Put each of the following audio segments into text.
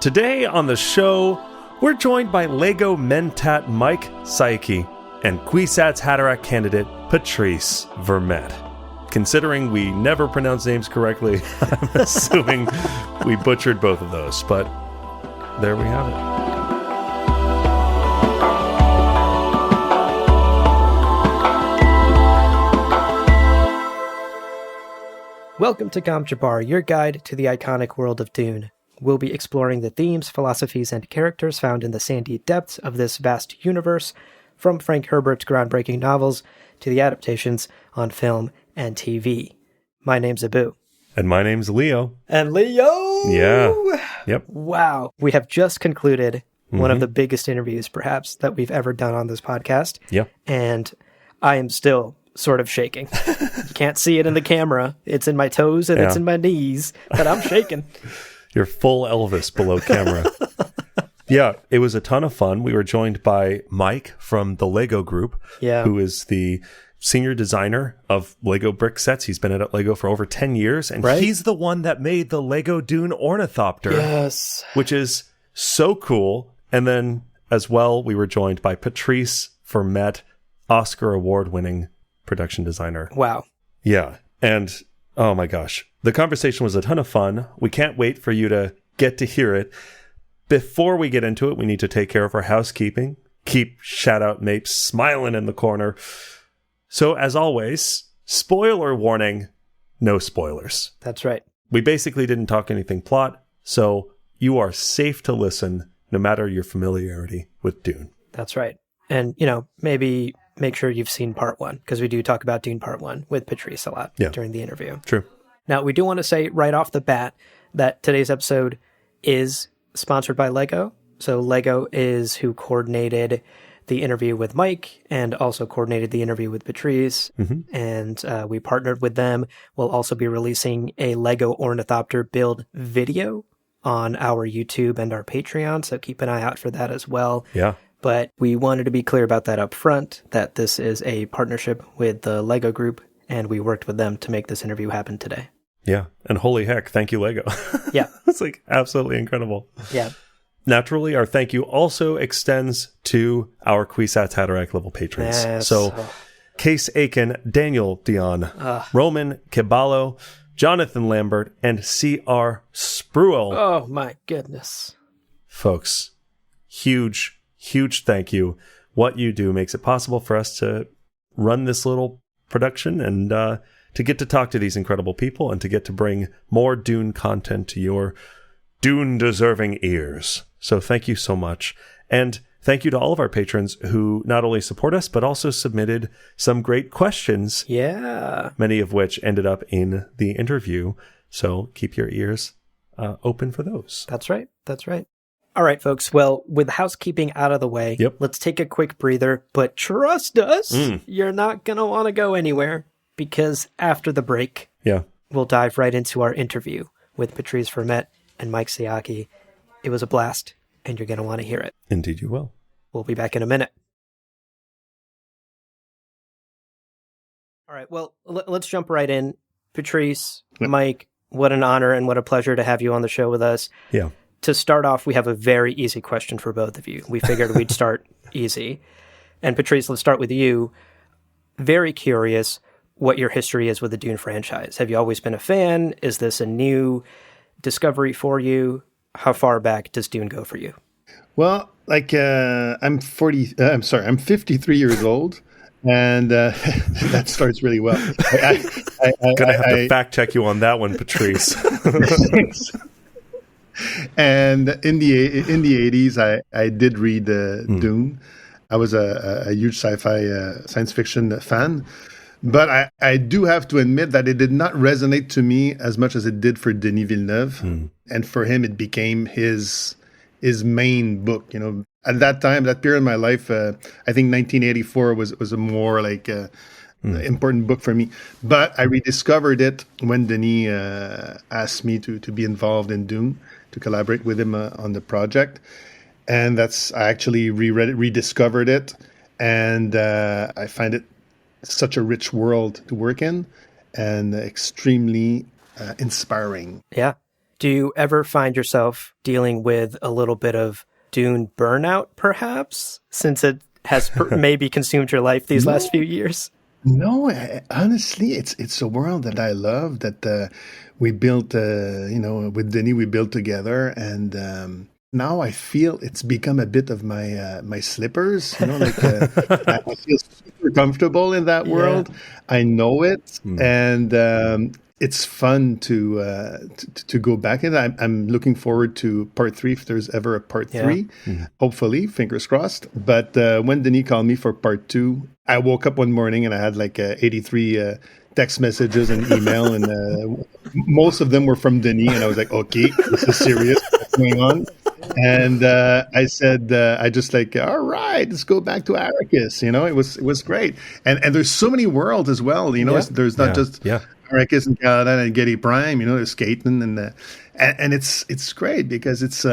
Today on the show, we're joined by LEGO Mentat Mike Psiaki and Kwisatz Haderach candidate Patrice Vermette. Considering we never pronounce names correctly, I'm assuming we butchered both of those, but there we have it. Welcome to Gamjabar, your guide to the iconic world of Dune. We'll be exploring the themes, philosophies, and characters found in the sandy depths of this vast universe, from Frank Herbert's groundbreaking novels to the adaptations on film and TV. My name's Abu. And my name's Leo. And Leo! Yeah. Yep. Wow. We have just concluded one of the biggest interviews, perhaps, that we've ever done on this podcast. Yep. And I am still sort of shaking. You can't see it in the camera. It's in my toes and it's in my knees, but I'm shaking. You're full Elvis below camera. Yeah, it was a ton of fun. We were joined by Mike from the LEGO Group, who is the senior designer of LEGO brick sets. He's been at LEGO for over 10 years, and he's the one that made the LEGO Dune ornithopter. Yes. Which is so cool. And then, as well, we were joined by Patrice Vermette, Oscar award-winning production designer. Wow. Yeah. And oh my gosh, the conversation was a ton of fun. We can't wait for you to get to hear it. Before we get into it, we need to take care of our housekeeping. Keep shout out Mapes smiling in the corner. So as always, spoiler warning, no spoilers. That's right. We basically didn't talk anything plot, so you are safe to listen no matter your familiarity with Dune. That's right. And, maybe make sure you've seen part one, because we do talk about Dune part one with Patrice a lot during the interview. True. Now, we do want to say right off the bat that today's episode is sponsored by LEGO. So LEGO is who coordinated the interview with Mike and also coordinated the interview with Patrice. And we partnered with them. We'll also be releasing a LEGO ornithopter build video on our YouTube and our Patreon. So keep an eye out for that as well. Yeah. But we wanted to be clear about that up front, that this is a partnership with the LEGO Group, and we worked with them to make this interview happen today. Yeah. And holy heck, thank you, LEGO. Yeah. It's like absolutely incredible. Yeah. Naturally, our thank you also extends to our Kwisatz Haderach level patrons. Yes. So, Case Aiken, Daniel Dion, Roman Caballo, Jonathan Lambert, and C.R. Spruill. Oh, my goodness. Folks, huge thank you. What you do makes it possible for us to run this little production and to get to talk to these incredible people and to get to bring more Dune content to your Dune-deserving ears. So thank you so much. And thank you to all of our patrons who not only support us, but also submitted some great questions. Yeah. Many of which ended up in the interview. So keep your ears open for those. That's right. That's right. All right, folks. Well, with housekeeping out of the way, let's take a quick breather. But trust us, you're not going to want to go anywhere, because after the break, we'll dive right into our interview with Patrice Vermette and Mike Psiaki. It was a blast, and you're going to want to hear it. Indeed you will. We'll be back in a minute. All right, well, let's jump right in. Patrice, Mike, what an honor and what a pleasure to have you on the show with us. Yeah. To start off, we have a very easy question for both of you. We figured we'd start easy. And Patrice, let's start with you. Very curious what your history is with the Dune franchise. Have you always been a fan? Is this a new discovery for you? How far back does Dune go for you? Well, I'm 53 years old, and that starts really well. I'm gonna have to fact check you on that one, Patrice. And in the 80s, I did read Dune. I was a huge sci-fi science fiction fan. But I do have to admit that it did not resonate to me as much as it did for Denis Villeneuve. And for him, it became his main book. At that time, that period in my life, I think 1984 was a more important book for me. But I rediscovered it when Denis asked me to be involved in Dune, to collaborate with him on the project. And I actually reread it, rediscovered it, and I find it such a rich world to work in and extremely inspiring. Yeah. Do you ever find yourself dealing with a little bit of Dune burnout, perhaps, since it has maybe consumed your life these last few years? No, honestly, it's a world that I love, that we built, with Denis, we built together. And now I feel it's become a bit of my slippers, I feel super comfortable in that world. I know it. And it's fun to go back in. I'm looking forward to part 3 if there's ever a part 3. Hopefully, fingers crossed. But when Denis called me for part 2, I woke up one morning and I had 83 text messages and email, and most of them were from Denis. And I was like, okay, this is serious. What's going on? And I said, all right, let's go back to Arrakis. It was great. And there's so many worlds as well. There's not just Arrakis and Caladan and Getty Prime. There's Caton and it's great because it's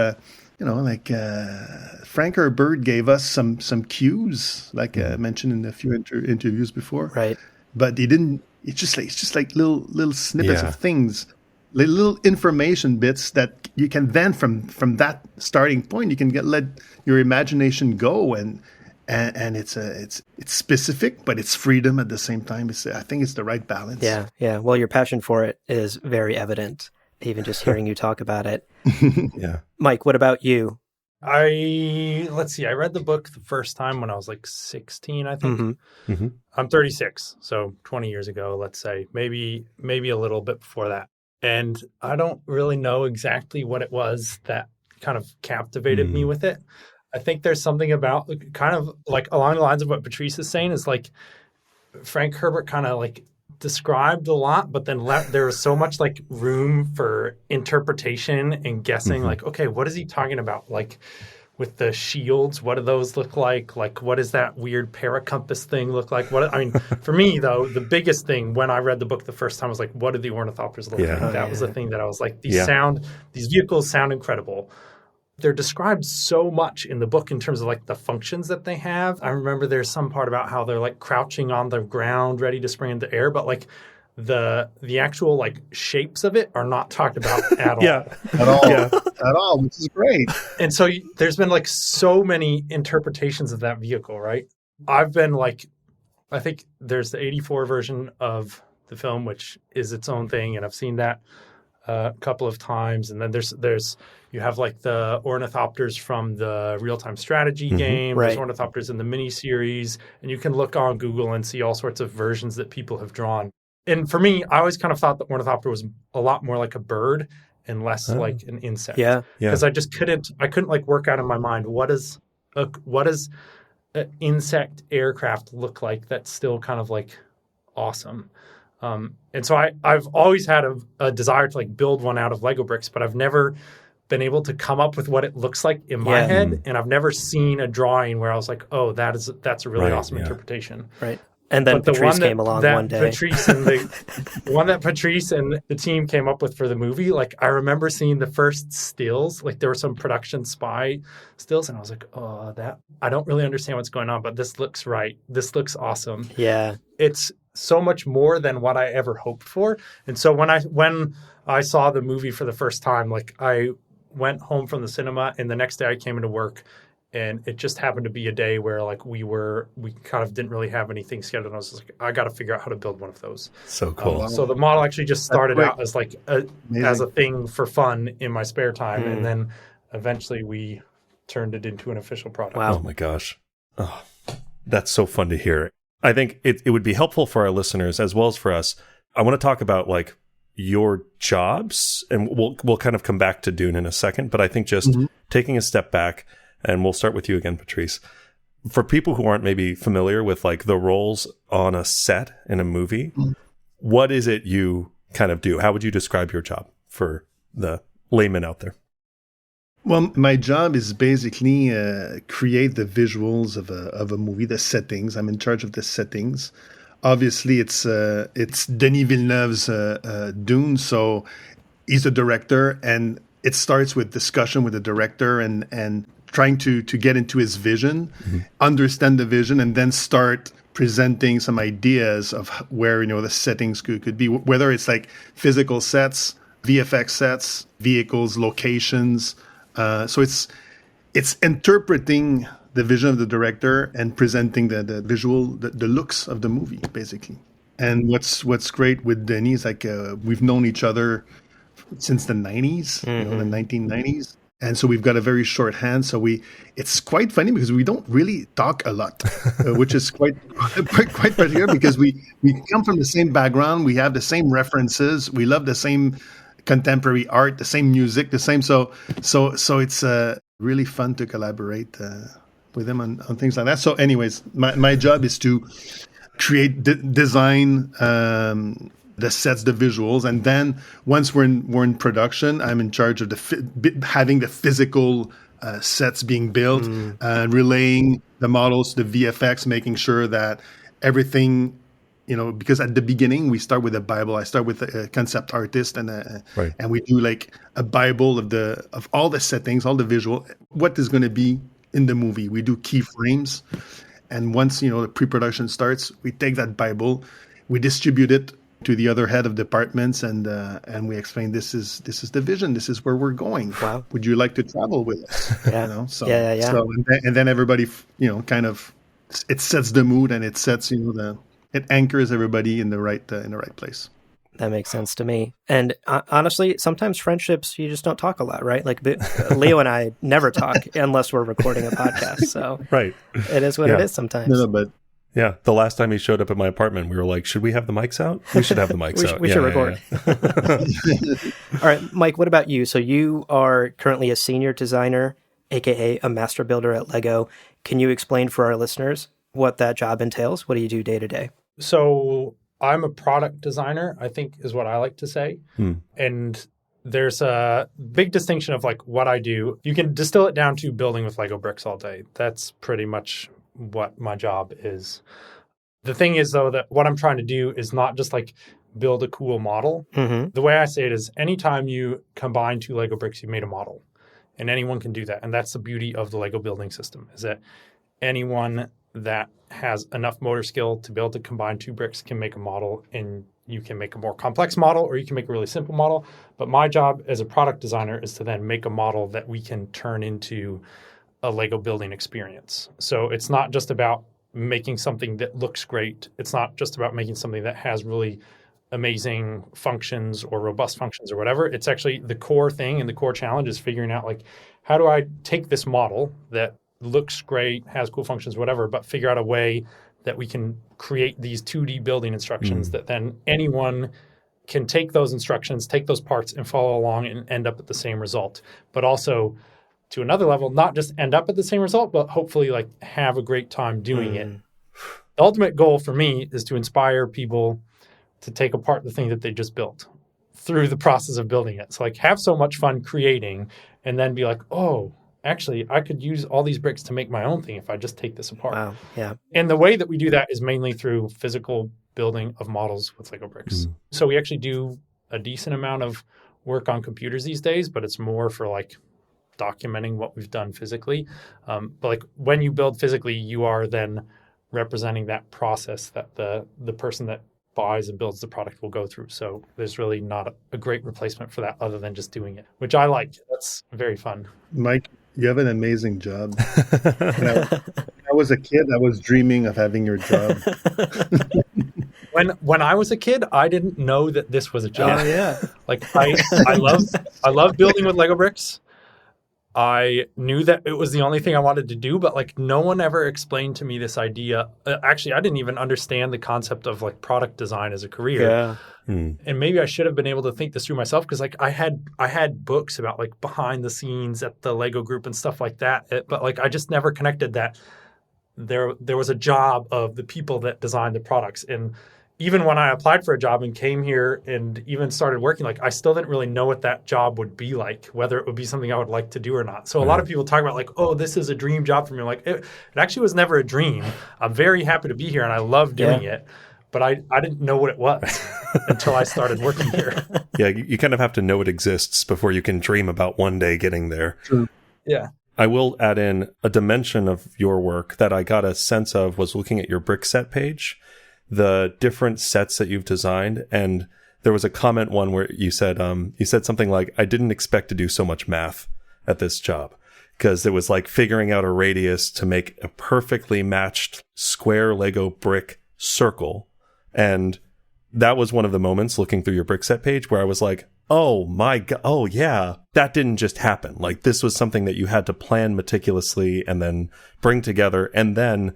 Frank Herbert gave us some cues, like I mentioned in a few interviews before. Right. But he didn't. It's just like little snippets of things. Little information bits that you can then from that starting point you can let your imagination go, and it's specific, but it's freedom at the same time. I think it's the right balance. Yeah. Well, your passion for it is very evident, even just hearing you talk about it. Yeah. Mike, what about you? I read the book the first time when I was 16, I think. I'm 36, so 20 years ago, let's say, maybe a little bit before that. And I don't really know exactly what it was that kind of captivated me with it. I think there's something about kind of along the lines of what Patrice is saying is Frank Herbert kind of described a lot, but then there was so much room for interpretation and guessing. Okay, what is he talking about? With the shields, what do those look like? What does that weird paracompass thing look like? For me though, the biggest thing when I read the book the first time was what do the ornithopters look like? That was the thing that I was these vehicles sound incredible. They're described so much in the book in terms of the functions that they have. I remember there's some part about how they're crouching on the ground, ready to spring into air, but the actual shapes of it are not talked about at all. At all, which is great. And so there's been so many interpretations of that vehicle, right? I've been I think there's the 84 version of the film, which is its own thing, and I've seen that a couple of times. And then there's you have the ornithopters from the real-time strategy game. Right. There's ornithopters in the mini-series, and you can look on Google and see all sorts of versions that people have drawn. And for me, I always kind of thought the ornithopter was a lot more like a bird and less like an insect. Yeah. Because I couldn't work out in my mind what does an insect aircraft look like that's still kind of awesome. And so I've always had a desire to build one out of Lego bricks, but I've never been able to come up with what it looks like in my head. And I've never seen a drawing where I was like, oh, that's a really awesome interpretation. Right. And then Patrice came along one day. The one that Patrice and the team came up with for the movie, I remember seeing the first stills, there were some production spy stills, and I was like, oh, I don't really understand what's going on, but this looks right. This looks awesome. Yeah. It's so much more than what I ever hoped for. And so when I saw the movie for the first time, I went home from the cinema, and the next day I came into work. And it just happened to be a day where we kind of didn't really have anything scheduled. And I was just I got to figure out how to build one of those. So cool. So the model actually just started out as as a thing for fun in my spare time. And then eventually we turned it into an official product. Wow. Oh my gosh. Oh, that's so fun to hear. I think it would be helpful for our listeners as well as for us. I want to talk about your jobs, and we'll kind of come back to Dune in a second, but I think just taking a step back. And we'll start with you again, Patrice. For people who aren't maybe familiar with the roles on a set in a movie, what is it you kind of do? How would you describe your job for the layman out there? Well, my job is basically create the visuals of a movie, the settings. I'm in charge of the settings. Obviously, it's Denis Villeneuve's Dune, so he's the director, and it starts with discussion with the director and trying to get into his vision, understand the vision, and then start presenting some ideas of where the settings could be, whether it's physical sets, VFX sets, vehicles, locations. So it's interpreting the vision of the director and presenting the visual, the looks of the movie, basically. And what's great with Denis, like we've known each other since the 90s, the 1990s. And so we've got a very short hand. So it's quite funny because we don't really talk a lot, which is quite particular because we come from the same background. We have the same references. We love the same contemporary art, the same music, the same. So it's really fun to collaborate with him on things like that. So anyways, my job is to create, design, the sets, the visuals, and then once we're in production, I'm in charge of having the physical sets being built, relaying the models to the VFX, making sure that everything, because at the beginning we start with a Bible. I start with a concept artist, and we do like a Bible of all the settings, all the visual, what is going to be in the movie. We do keyframes, and once the pre-production starts, we take that Bible, we distribute it to the other head of departments, and we explain this is the vision, this is where we're going. Wow. Would you like to travel with us? Yeah. So and then everybody kind of, it sets the mood, and it sets it anchors everybody in the right place. That makes sense to me. And honestly, sometimes friendships, you just don't talk a lot, right? Like Leo and I never talk unless we're recording a podcast. So right, it is what it is sometimes. No, but yeah, the last time he showed up at my apartment, we were like, should we have the mics out? We should have the mics out. We should record. All right, Mike, what about you? So you are currently a senior designer, aka a master builder at LEGO. Can you explain for our listeners what that job entails? What do you do day to day? So I'm a product designer, I think is what I like to say. And there's a big distinction of like what I do. You can distill it down to building with Lego bricks all day. That's pretty much what my job is. The thing is, though, that what I'm trying to do is not just like build a cool model. The way I say it is anytime you combine two Lego bricks, you made a model, and anyone can do that. And that's the beauty of the Lego building system, is that anyone that has enough motor skill to be able to combine two bricks can make a model, and you can make a more complex model or you can make a really simple model. But my job as a product designer is to then make a model that we can turn into a Lego building experience. So it's not just about making something that looks great. It's not just about making something that has really amazing functions or robust functions or whatever. It's actually the core thing, and the core challenge is figuring out like, how do I take this model that looks great, has cool functions, whatever, but figure out a way that we can create these 2D building instructions that then anyone can take those instructions, take those parts and follow along and end up at the same result. But also to another level, not just end up at the same result, but hopefully like have a great time doing it. The ultimate goal for me is to inspire people to take apart the thing that they just built through the process of building it. So like have so much fun creating and then be like, oh, actually, I could use all these bricks to make my own thing if I just take this apart. Wow, yeah. And the way that we do that is mainly through physical building of models with Lego bricks. So we actually do a decent amount of work on computers these days, but it's more for like documenting what we've done physically. But like when you build physically, you are then representing that process that the person that buys and builds the product will go through. So there's really not a great replacement for that other than just doing it, which I like. That's very fun. Mike, you have an amazing job. When I was a kid, I was dreaming of having your job. When I was a kid, I didn't know that this was a job. Oh, yeah. Like I love building with Lego bricks. I knew that it was the only thing I wanted to do, but like no one ever explained to me this idea. Actually, I didn't even understand the concept of like product design as a career. Yeah. And maybe I should have been able to think this through myself, because like I had books about like behind the scenes at the Lego group and stuff like that. But like I just never connected that there was a job of the people that designed the products. And even when I applied for a job and came here and even started working, like I still didn't really know what that job would be like, whether it would be something I would like to do or not. So a lot of people talk about like, oh, this is a dream job for me. Like it actually was never a dream. I'm very happy to be here and I love doing it, but I didn't know what it was until I started working here. Yeah, you kind of have to know it exists before you can dream about one day getting there. True. Yeah. I will add in a dimension of your work that I got a sense of was looking at your brick set page, the different sets that you've designed, and there was a comment one where you said something like, I didn't expect to do so much math at this job, because it was like figuring out a radius to make a perfectly matched square Lego brick circle. And that was one of the moments looking through your brick set page where I was like, oh my God, oh yeah, that didn't just happen. Like, this was something that you had to plan meticulously and then bring together and then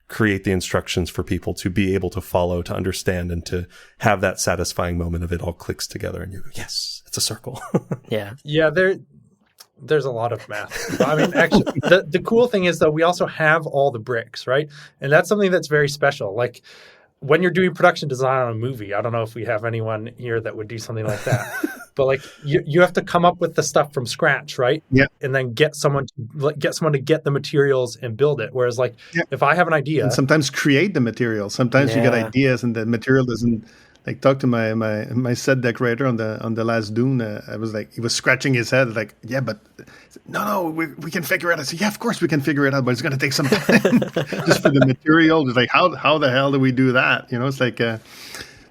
create the instructions for people to be able to follow, to understand, and to have that satisfying moment of it all clicks together and you go, yes, it's a circle. Yeah. Yeah, there's a lot of math. I mean, actually, the cool thing is, though, we also have all the bricks, right? And that's something that's very special. Like, when you're doing production design on a movie, I don't know if we have anyone here that would do something like that. But like, you have to come up with the stuff from scratch, right? Yeah. And then get someone to get the materials and build it. Whereas like, if I have an idea, and sometimes create the material. Sometimes you get ideas and the material doesn't. Like, talk to my set decorator on the last Dune. I was like, he was scratching his head, like, yeah, but no, we can figure it out. I said, yeah, of course we can figure it out, but it's going to take some time just for the material. It's like, how the hell do we do that? You know, it's like,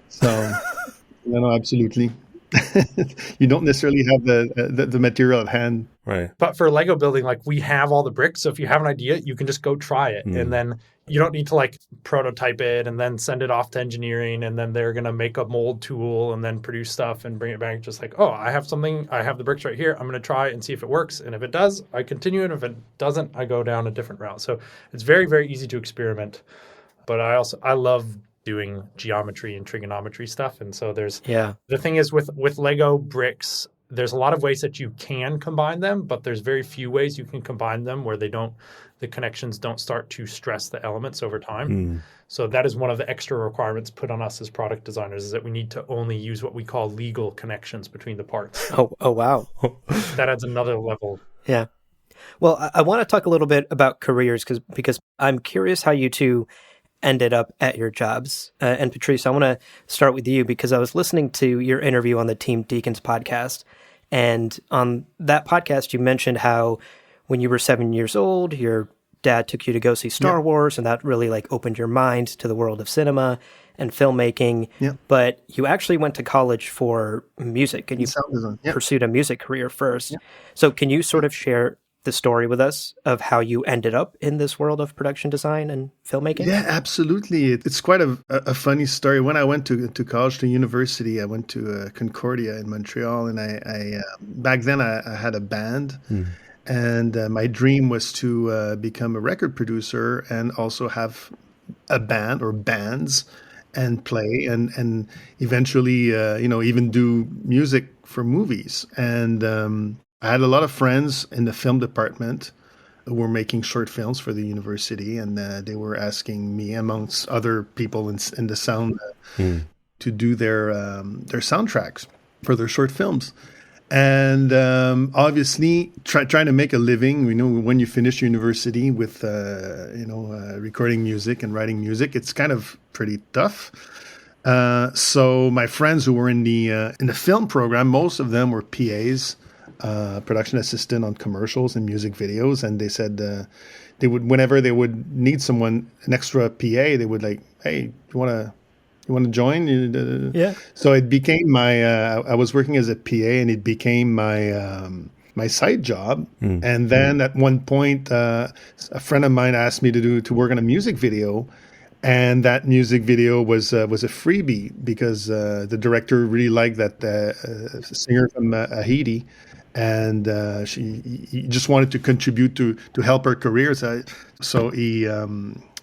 so, absolutely. You don't necessarily have the material at hand. Right. But for Lego building, like, we have all the bricks. So if you have an idea, you can just go try it. And then you don't need to like prototype it and then send it off to engineering. And then they're going to make a mold tool and then produce stuff and bring it back. Just like, oh, I have the bricks right here. I'm going to try it and see if it works. And if it does, I continue. And if it doesn't, I go down a different route. So it's very, very easy to experiment. But I love doing geometry and trigonometry stuff. And so the thing is with Lego bricks, there's a lot of ways that you can combine them, but there's very few ways you can combine them where the connections don't start to stress the elements over time. So that is one of the extra requirements put on us as product designers, is that we need to only use what we call legal connections between the parts. Oh wow. That adds another level. Yeah. Well, I want to talk a little bit about careers because I'm curious how you two ended up at your jobs. And Patrice, I want to start with you because I was listening to your interview on the Team Deacons podcast. And on that podcast, you mentioned how when you were 7 years old, your dad took you to go see Star Wars, and that really like opened your mind to the world of cinema and filmmaking. But you actually went to college for music, and you pursued a music career first. So can you sort of share the story with us of how you ended up in this world of production design and filmmaking? Yeah, absolutely. It's quite a funny story. When I went to college, to university, I went to Concordia in Montreal, and I back then I had a band, and my dream was to become a record producer and also have a band or bands and play and eventually even do music for movies. And I had a lot of friends in the film department who were making short films for the university, and they were asking me, amongst other people in the sound, to do their soundtracks for their short films. And obviously, trying to make a living, when you finish university with recording music and writing music, it's kind of pretty tough. So my friends who were in the film program, most of them were PAs. Production assistant on commercials and music videos, and they said they would, whenever they would need someone, an extra PA, they would like, hey, you want to join? Yeah. So it became my I was working as a PA, and it became my side job. And then at one point, a friend of mine asked me to work on a music video. And that music video was a freebie because the director really liked that singer from Haiti, and he just wanted to contribute to help her career. So he,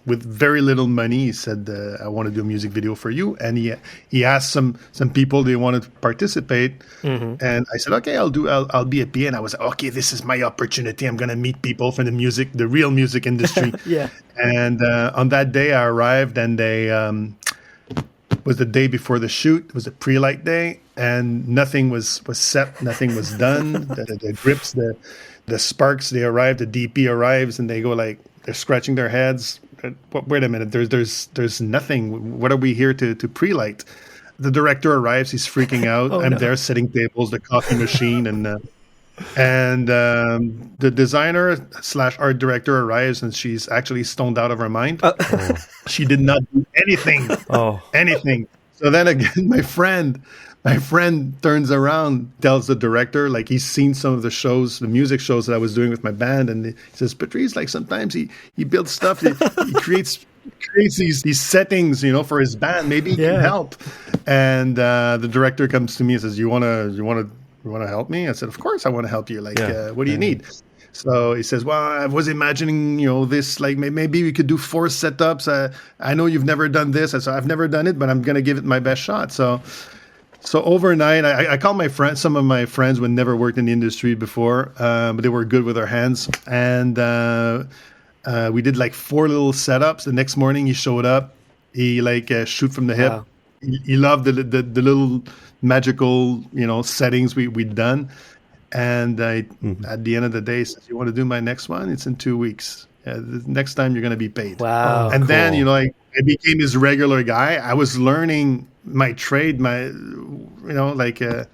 with very little money, he said, "I want to do a music video for you." And he asked some people they wanted to participate, and I said, "Okay, I'll be a PA." And I was like, "Okay, this is my opportunity. I'm gonna meet people from the real music industry." Yeah. And on that day, I arrived, and they was the day before the shoot. It was a pre-light day, and nothing was set, nothing was done. The grips, the sparks, they arrived. The DP arrives, and they go like, they're scratching their heads. Wait a minute, there's nothing. What are we here to pre-light? The director arrives. He's freaking out. I'm there setting tables, the coffee machine, and the designer / art director arrives, and she's actually stoned out of her mind. She did not do anything. Anything. So then again, my friend My friend turns around, tells the director, like he's seen some of the shows, the music shows that I was doing with my band, and he says, Patrice, like sometimes he builds stuff, he creates these settings, for his band. Maybe he can help. And the director comes to me and says, "You wanna help me?" I said, "Of course, I want to help you. Like, what do you need?" So he says, "Well, I was imagining, this, like maybe we could do 4 setups. I know you've never done this. I said, I've never done it, but I'm gonna give it my best shot." So overnight, I called my friends. Some of my friends who had never worked in the industry before, but they were good with their hands. And we did like 4 little setups. The next morning, he showed up. He shoot from the hip. Wow. He loved the little magical, settings we'd done. And at the end of the day, he says, "You want to do my next one? It's in 2 weeks. The next time you're going to be paid." Wow. And then, I became his regular guy. I was learning my trade,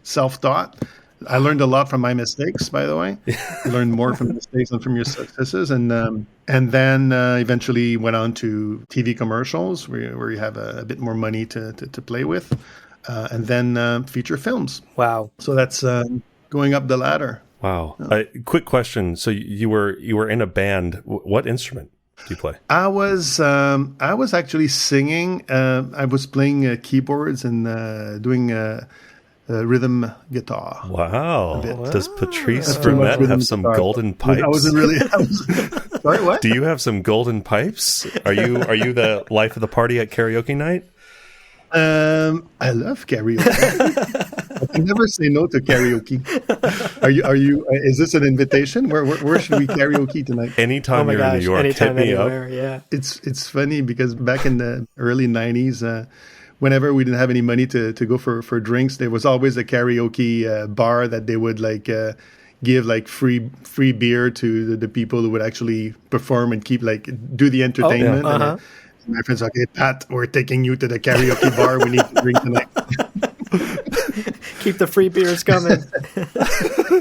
self-taught. I learned a lot from my mistakes, by the way. You learn more from mistakes than from your successes. And then eventually went on to TV commercials where you have a bit more money to play with. And then feature films. Wow. So that's going up the ladder. Wow. Quick question. So you were in a band. What instrument do you play? I was actually singing. I was playing keyboards and doing rhythm guitar. Wow. Does Patrice That's pretty much Vermette rhythm have some guitar. golden pipes? I wasn't really. Sorry, what? Do you have some golden pipes? Are you the life of the party at karaoke night? I love karaoke. I can never say no to karaoke. Are you? Is this an invitation? Where should we karaoke tonight? Anytime you're in New York, anytime, hit me anywhere, up. Yeah. It's funny because back in the early 90s, whenever we didn't have any money to go for drinks, there was always a karaoke bar that they would give free beer to the people who would actually perform and do the entertainment. Oh, yeah. And my friends, "Okay, Pat, we're taking you to the karaoke bar. We need to drink tonight." Keep the free beers coming.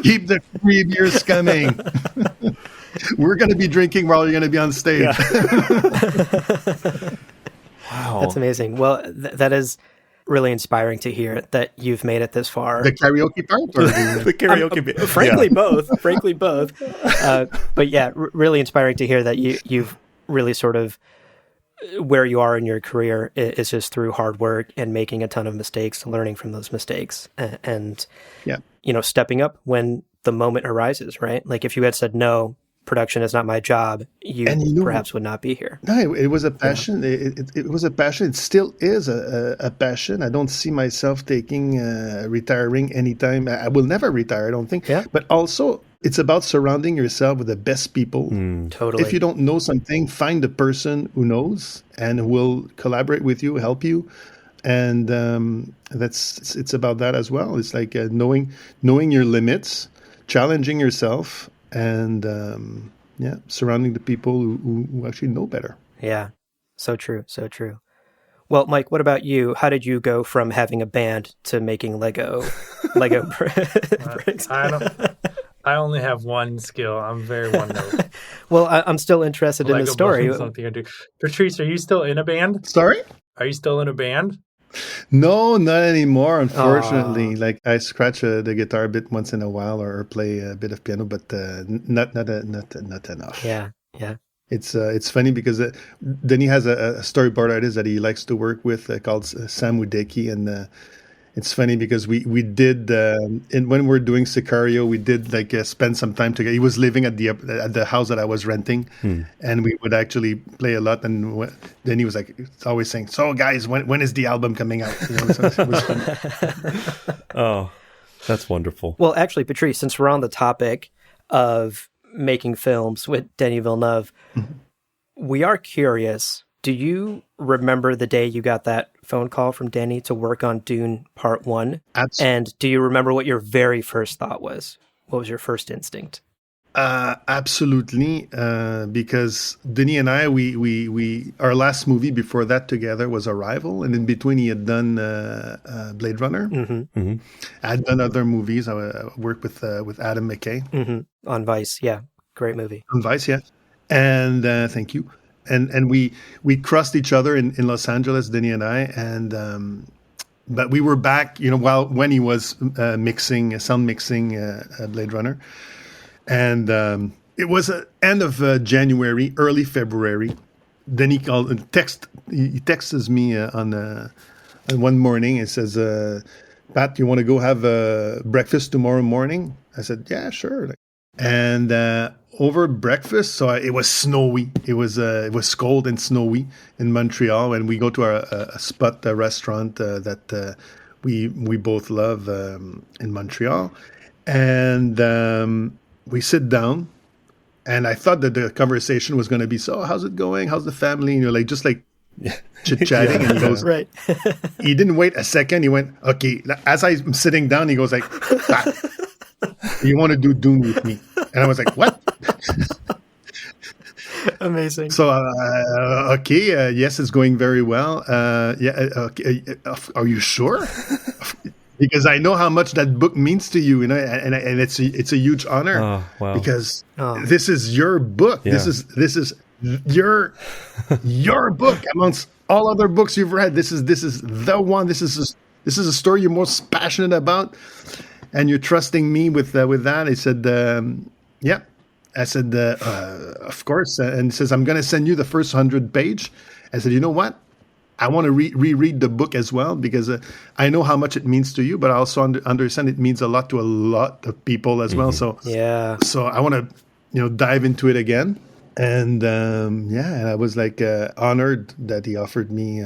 Keep the free beers coming. We're going to be drinking while you're going to be on stage. Yeah. Wow. That's amazing. Well, that is really inspiring to hear that you've made it this far. The karaoke part? Or The karaoke bit. Frankly, both. Frankly, both. But yeah, really inspiring to hear that you've really sort of where you are in your career is just through hard work and making a ton of mistakes, learning from those mistakes, and stepping up when the moment arises. Right? Like if you had said no, production is not my job, you perhaps would not be here. No, it was a passion. Yeah. It was a passion. It still is a passion. I don't see myself retiring anytime. I will never retire, I don't think. Yeah. But also, it's about surrounding yourself with the best people. Totally. If you don't know something, find the person who knows and who will collaborate with you, help you. And it's about that as well. It's like knowing your limits, challenging yourself, and surrounding the people who actually know better. Yeah, so true, so true. Well, Mike, what about you? How did you go from having a band to making Lego bricks? I only have one skill. I'm very one note. Well, I'm still interested in the story. Something I do. Patrice, are you still in a band? Sorry? Are you still in a band? No, not anymore, unfortunately. Like I scratch the guitar a bit once in a while or play a bit of piano, but not enough. Yeah. It's funny because Denis has a storyboard artist that he likes to work with called Sam Udeki, and it's funny because we did when we were doing Sicario, we did spend some time together. He was living at the house that I was renting, and we would actually play a lot. And then he was always saying, "So guys, when is the album coming out?" So it was fun. Oh, that's wonderful. Well, actually, Patrice, since we're on the topic of making films with Denis Villeneuve, we are curious. Do you remember the day you got that phone call from Denis to work on Dune Part 1? Absolutely. And do you remember what your very first thought was? What was your first instinct? Absolutely, because Denis and I, we our last movie before that together was Arrival, and in between he had done Blade Runner. I had done other movies. I worked with Adam McKay on Vice. Yeah, great movie. On Vice, yeah. And thank you. And we crossed each other in Los Angeles, Denis and I, and but we were back, when he was sound mixing Blade Runner. And it was end of January, early February. Then he called and he texts me on one morning and says, Pat, you want to go have breakfast tomorrow morning? I said, yeah, sure. And over breakfast, so it was snowy. It was cold and snowy in Montreal, and we go to a restaurant that we both love in Montreal, and we sit down. And I thought that the conversation was going to be, so how's it going? How's the family? And you're like, just like chit-chatting. And he goes, right. He didn't wait a second. He went, okay. As I'm sitting down, he goes like, you want to do Dune with me? And I was like, what? Amazing. So, okay. Yes, it's going very well. Okay. Are you sure? Because I know how much that book means to you, and it's a huge honor. Oh, wow. Because this is your book. Yeah. This is your book amongst all other books you've read. This is the one. This is a story you're most passionate about, and you're trusting me with that. He said, yeah. I said, of course. And he says, I'm going to send you the first 100 page. I said, you know what? I want to reread the book as well, because I know how much it means to you, but I also understand it means a lot to a lot of people as well. So so I want to dive into it again, and and I was like honored that he offered me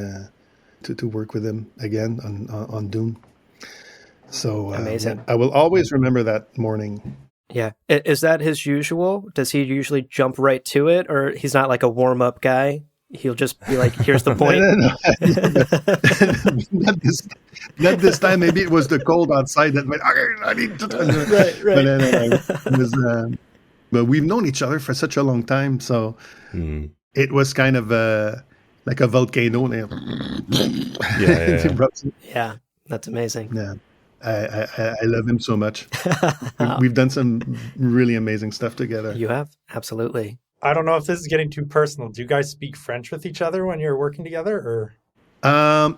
to work with him again on Dune. So amazing. I will always remember that morning. Yeah, is that his usual? Does he usually jump right to it, or he's not like a warm up guy? He'll just be like, here's the point. No. Not this time. Maybe it was the cold outside that went, okay, I need to... Right. But we've known each other for such a long time. So it was kind of like a volcano. Yeah, that's amazing. Yeah. I love him so much. We've done some really amazing stuff together. You have? Absolutely. I don't know if this is getting too personal. Do you guys speak French with each other when you're working together, or?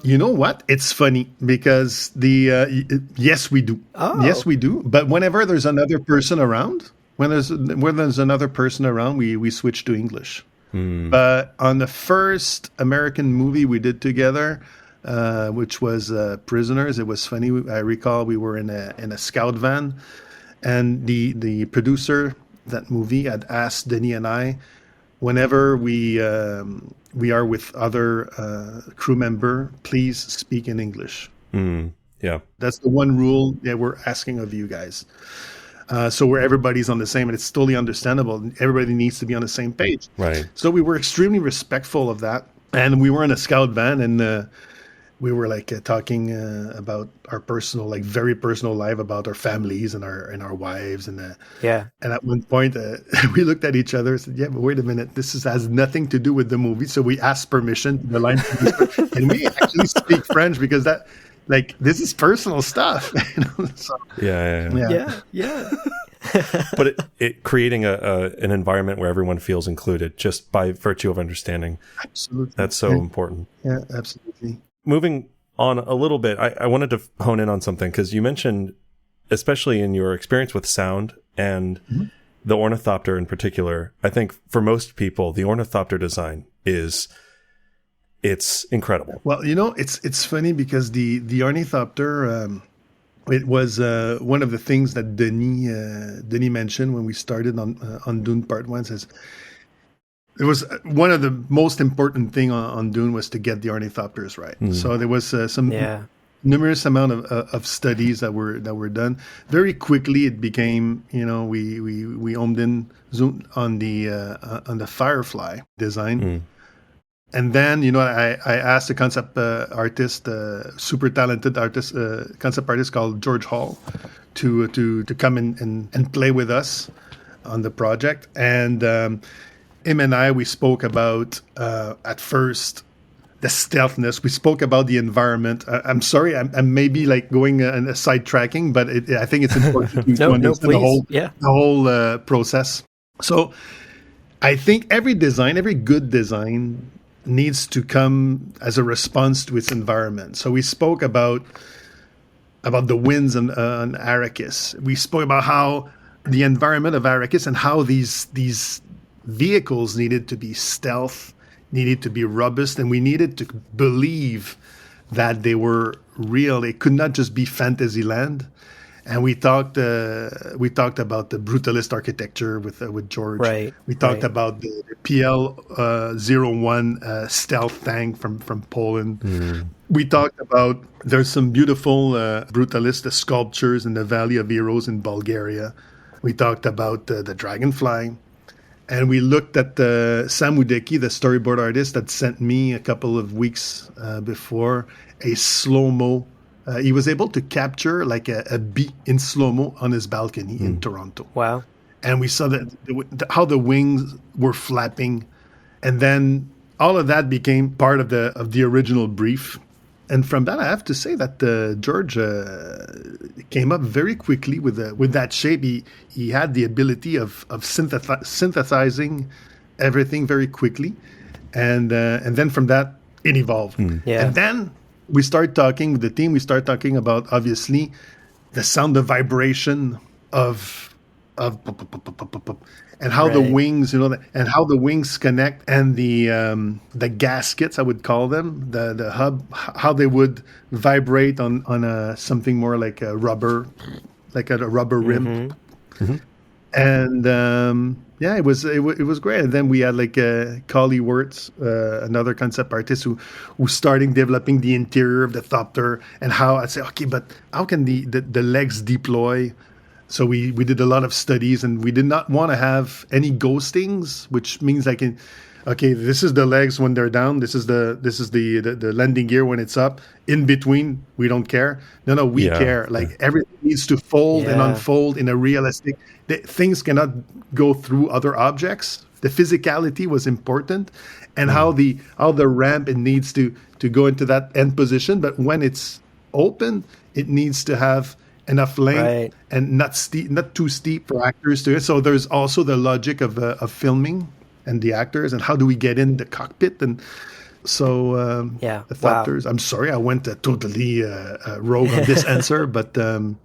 You know what? It's funny because yes, we do. Oh. Yes, we do. But whenever there's another person around, when there's another person around, we switch to English. But on the first American movie we did together, which was Prisoners, it was funny. I recall we were in a scout van, and the producer that movie had asked Denis and I, whenever we are with other crew member, please speak in English. Yeah, that's the one rule that we're asking of you guys. So where everybody's on the same, and it's totally understandable. Everybody needs to be on the same page. Right. So we were extremely respectful of that, and we were in a scout van, and we were like talking about our personal, like very personal life, about our families and our wives, and And at one point, we looked at each other and said, "Yeah, but wait a minute, this has nothing to do with the movie." So we asked permission to the line producer, and we actually speak French because that, like, this is personal stuff. So, Yeah. But it creating an environment where everyone feels included just by virtue of understanding. Absolutely, that's so important. Yeah, absolutely. Moving on a little bit, I wanted to hone in on something, because you mentioned, especially in your experience with sound and the ornithopter in particular, I think for most people, the ornithopter design it's incredible. Well, it's funny because the ornithopter, it was one of the things that Denis mentioned when we started on Dune Part 1, says, it was one of the most important thing on Dune was to get the ornithopters right. So there was some numerous amount of studies that were done. Very quickly, it became we homed in on the Firefly design, and then I asked a concept artist, super talented artist, concept artist called George Hall, to come and play with us on the project, and. Him and I, we spoke about, at first, the stealthiness. We spoke about the environment. I'm sorry, I'm maybe like going and sidetracking, but I think it's important to understand the whole process. So I think every good design needs to come as a response to its environment. So we spoke about the winds on Arrakis. We spoke about how the environment of Arrakis and how these vehicles needed to be stealth, needed to be robust, and we needed to believe that they were real. They could not just be fantasy land. And we talked about the brutalist architecture with George. Right. We talked about the PL-01 stealth tank from Poland. Mm. We talked about there's some beautiful brutalist sculptures in the Valley of Heroes in Bulgaria. We talked about the dragonfly. And we looked at Sam Udeki, the storyboard artist that sent me a couple of weeks before a slow-mo. He was able to capture like a bee in slow-mo on his balcony in Toronto. Wow. And we saw how the wings were flapping. And then all of that became part of the original brief. And from that, I have to say that George came up very quickly with that shape. He had the ability of synthesizing everything very quickly. And then from that, it evolved. Yeah. And then we start talking with the team. We start talking about, obviously, the sound of vibration of and how the wings, and how the wings connect, and the gaskets, I would call them, the hub, how they would vibrate on something more like a rubber rim. Mm-hmm. And it was great. And then we had like Collie Wirtz, another concept artist who started developing the interior of the thopter, and how I say, okay, but how can the legs deploy? So we did a lot of studies, and we did not want to have any ghostings, which means this is the legs when they're down. This is the landing gear when it's up. In between, we don't care. No, we care. Like everything needs to fold and unfold in a realistic. Things cannot go through other objects. The physicality was important, and how the ramp it needs to go into that end position. But when it's open, it needs to have enough length and not too steep for actors to it. So there's also the logic of filming and the actors, and how do we get in the cockpit, and so the thopters. I'm sorry, I went totally rogue on this answer, but and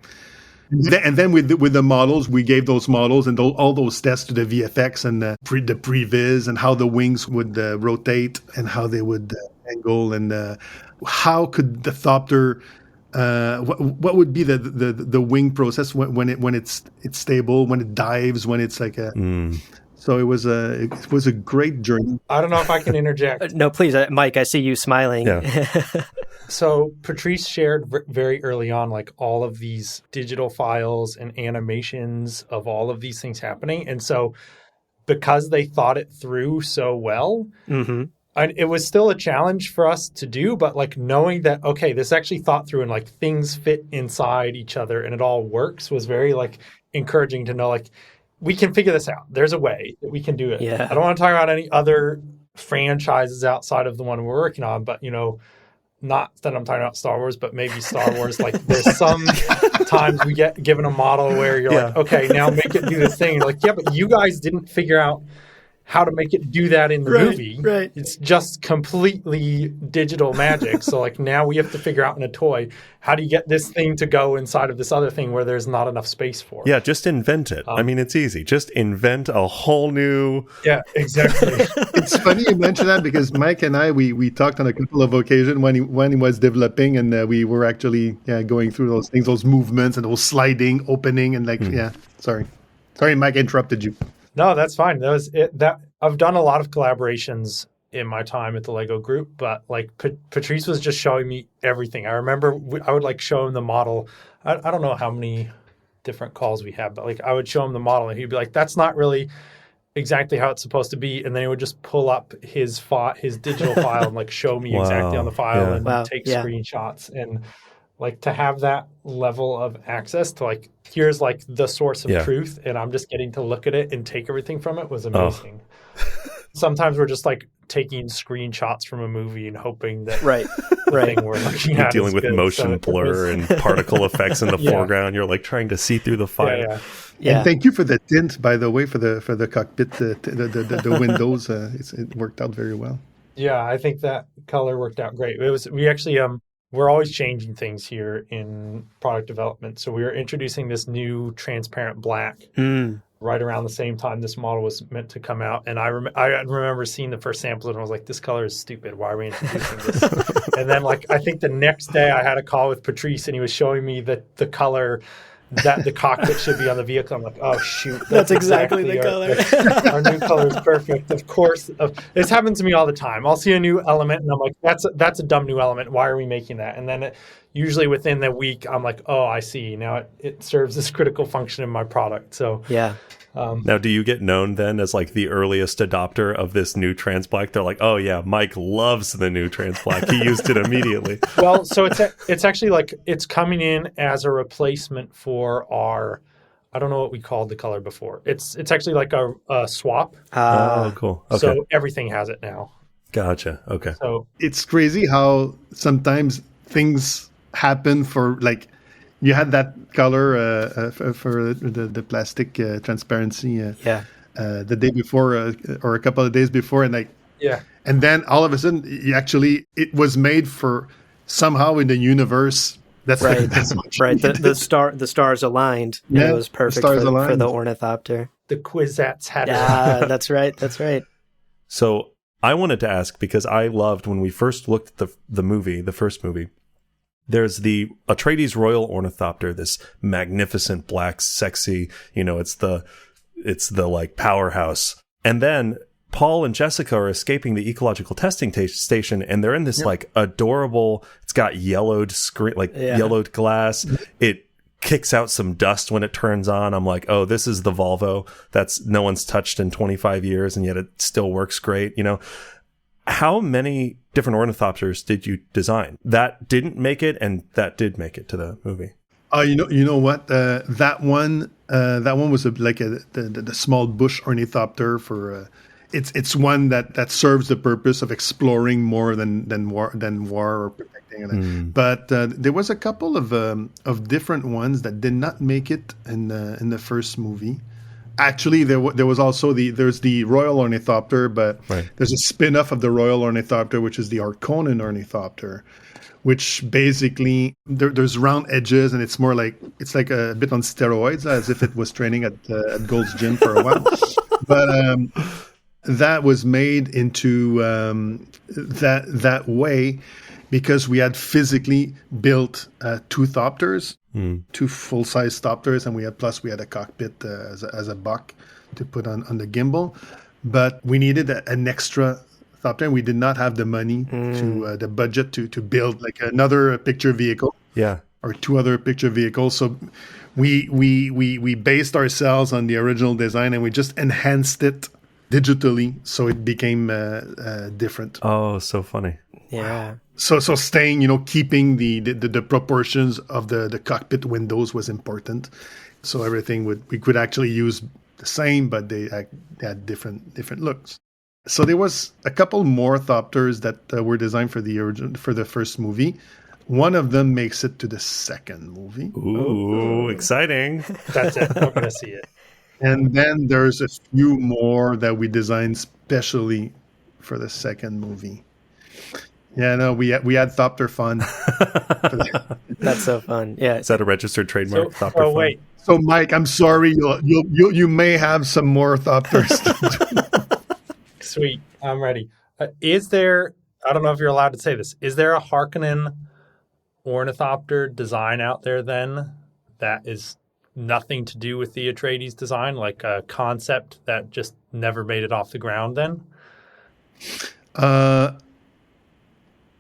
then with the models, we gave those models and all those tests to the VFX and the previs, and how the wings would rotate and how they would angle, and how could the thopter. What would be the wing process when it's stable, when it dives, when it's like a. So it was a great journey. I don't know if I can interject. No, please, Mike. I see you smiling. Yeah. So Patrice shared very early on, like all of these digital files and animations of all of these things happening, and so because they thought it through so well. Mm-hmm. It was still a challenge for us to do, but like knowing that, okay, this actually thought through and like things fit inside each other and it all works was very like encouraging to know, like, we can figure this out. There's a way that we can do it. Yeah. I don't want to talk about any other franchises outside of the one we're working on, but not that I'm talking about Star Wars, but maybe Star Wars. Like there's some times we get given a model where you're like, okay, now make it do this thing. You're like, yeah, but you guys didn't figure out how to make it do that in the movie. Right. It's just completely digital magic. So like now we have to figure out in a toy, how do you get this thing to go inside of this other thing where there's not enough space for it? Yeah, just invent it. I mean, it's easy. Just invent a whole new... Yeah, exactly. It's funny you mention that, because Mike and I, we talked on a couple of occasions when he was developing, and we were actually going through those things, those movements and those sliding, opening, and like, sorry, Mike, I interrupted you. No, that's fine. That was it. That I've done a lot of collaborations in my time at the LEGO group, but like Patrice was just showing me everything. I remember I would like show him the model. I don't know how many different calls we had, but like I would show him the model and he'd be like, that's not really exactly how it's supposed to be. And then he would just pull up his digital file and like show me exactly on the file and take screenshots. And like to have that level of access to like, here's like the source of truth, and I'm just getting to look at it and take everything from it was amazing. Sometimes we're just like taking screenshots from a movie and hoping that the thing we're looking at dealing is with good. motion blur and particle effects in the foreground. You're like trying to see through the file. And thank you for the tint, by the way, for the cockpit, the windows. It worked out very well. Yeah, I think that color worked out great. We're always changing things here in product development. So we were introducing this new transparent black right around the same time this model was meant to come out. And I remember seeing the first samples and I was like, this color is stupid. Why are we introducing this? And then I think the next day I had a call with Patrice and he was showing me the color that the cockpit should be on the vehicle. I'm like, oh shoot, that's exactly the color. Our new color is perfect. Of course, this happens to me all the time. I'll see a new element and I'm like, that's a dumb new element. Why are we making that? And then usually within the week, I'm like, oh, I see. Now it serves this critical function in my product. So yeah. Now, do you get known then as the earliest adopter of this new trans black? They're like, oh yeah, Mike loves the new trans black. He used it immediately. Well, so it's actually it's coming in as a replacement for our, I don't know what we called the color before. It's actually like a swap. Oh, cool. Okay. So everything has it now. Gotcha. Okay. So it's crazy how sometimes things happen for you had that color for the plastic transparency the day before or a couple of days before, and and then all of a sudden it was made for somehow in the universe. That's right. That's right. The stars aligned. And it was perfect for the ornithopter. The Quizettes had it. Yeah, that's right. That's right. So I wanted to ask, because I loved when we first looked at the first movie. There's the Atreides Royal Ornithopter, this magnificent black, sexy, it's the powerhouse. And then Paul and Jessica are escaping the ecological testing station, and they're in this adorable, it's got yellowed screen, yellowed glass. It kicks out some dust when it turns on. I'm like, oh, this is the Volvo that's no one's touched in 25 years, and yet it still works great, How many different ornithopters did you design that didn't make it and that did make it to the movie? You know what? That one was the small bush ornithopter for. It's one that serves the purpose of exploring more than war or protecting. But there was a couple of different ones that did not make it in the first movie. Actually, there was also there's the Royal Ornithopter, but there's a spin-off of the Royal Ornithopter, which is the Harkonnen Ornithopter, which basically there's round edges and it's more it's like a bit on steroids, as if it was training at Gold's Gym for a while. But that was made into that way because we had physically built two thopters. Two full-size thopters, and we had a cockpit as a buck to put on the gimbal, but we needed an extra thopter, and we did not have the money to the budget to build another picture vehicle, or two other picture vehicles. So we based ourselves on the original design, and we just enhanced it digitally, so it became different. Oh, so funny. Yeah. So staying, keeping the proportions of the cockpit windows was important. So everything we could actually use the same, but they had different looks. So there was a couple more thopters that were designed for the first movie. One of them makes it to the second movie. Ooh, exciting! That's it. I'm gonna see it. And then there's a few more that we designed specially for the second movie. Yeah, no, we had Thopter Fun. That's so fun. Yeah, is that a registered trademark? Thopter Fun? Wait. So, Mike, I'm sorry. You may have some more Thopters. Sweet, I'm ready. Is there? I don't know if you're allowed to say this. Is there a Harkonnen ornithopter design out there then that is nothing to do with the Atreides design, like a concept that just never made it off the ground? Then.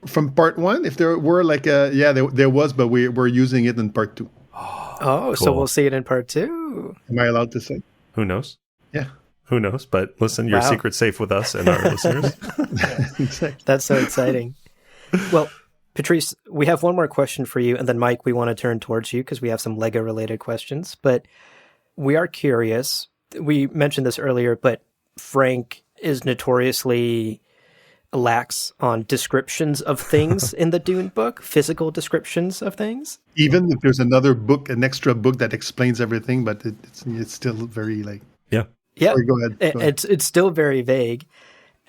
From part one, if there were there was, but we're using it in part two. Oh, cool. So we'll see it in part two. Am I allowed to say? Who knows? Yeah. Who knows? But listen, your secret's safe with us and our listeners. Exactly. That's so exciting. Well, Patrice, we have one more question for you. And then Mike, we want to turn towards you because we have some Lego related questions, but we are curious. We mentioned this earlier, but Frank is notoriously lax on descriptions of things in the Dune book, physical descriptions of things. Even if there's another book, an extra book that explains everything, but it's still very yeah. Sorry, go ahead. It's still very vague.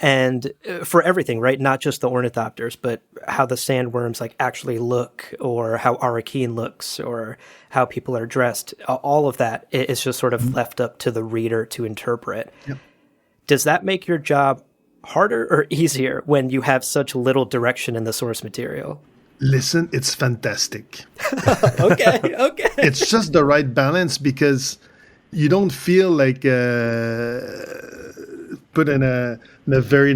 And for everything, right? Not just the ornithopters, but how the sandworms like actually look, or how Arrakeen looks, or how people are dressed. All of that is just sort of left up to the reader to interpret. Yep. Does that make your job harder or easier when you have such little direction in the source material? Listen, it's fantastic. Okay. It's just the right balance, because you don't feel like put in a very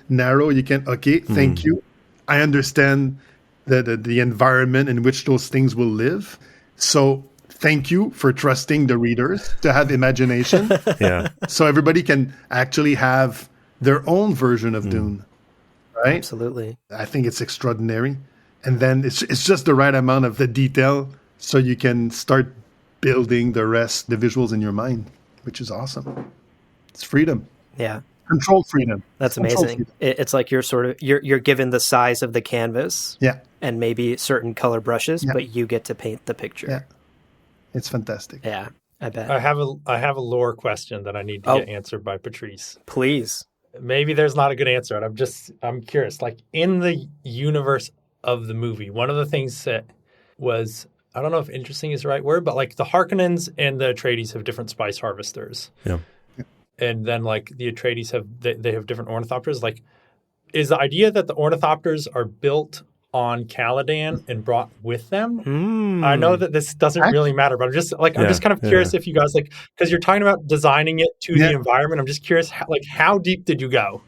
narrow. You can thank you. I understand the environment in which those things will live. So thank you for trusting the readers to have imagination. Yeah. So everybody can actually have their own version of Dune, right? Absolutely. I think it's extraordinary. And then it's just the right amount of the detail, so you can start building the rest, the visuals in your mind, which is awesome. It's freedom. Yeah. Controlled freedom. That's Controlled amazing. freedom. It's like you're given the size of the canvas, Yeah. and maybe certain color brushes, Yeah. but you get to paint the picture. Yeah. It's fantastic. Yeah, I bet. I have a lore question that I need to get answered by Patrice. Please. Maybe there's not a good answer, and I'm curious. Like, in the universe of the movie, one of the things that was, I don't know if interesting is the right word, but like the Harkonnens and the Atreides have different spice harvesters. Yeah. And then like the Atreides they have different ornithopters. Like, is the idea that the ornithopters are built on Caladan and brought with them? I know that this doesn't really matter, but I'm just kind of curious if you guys, like, because you're talking about designing it to the environment. I'm just curious, how deep did you go?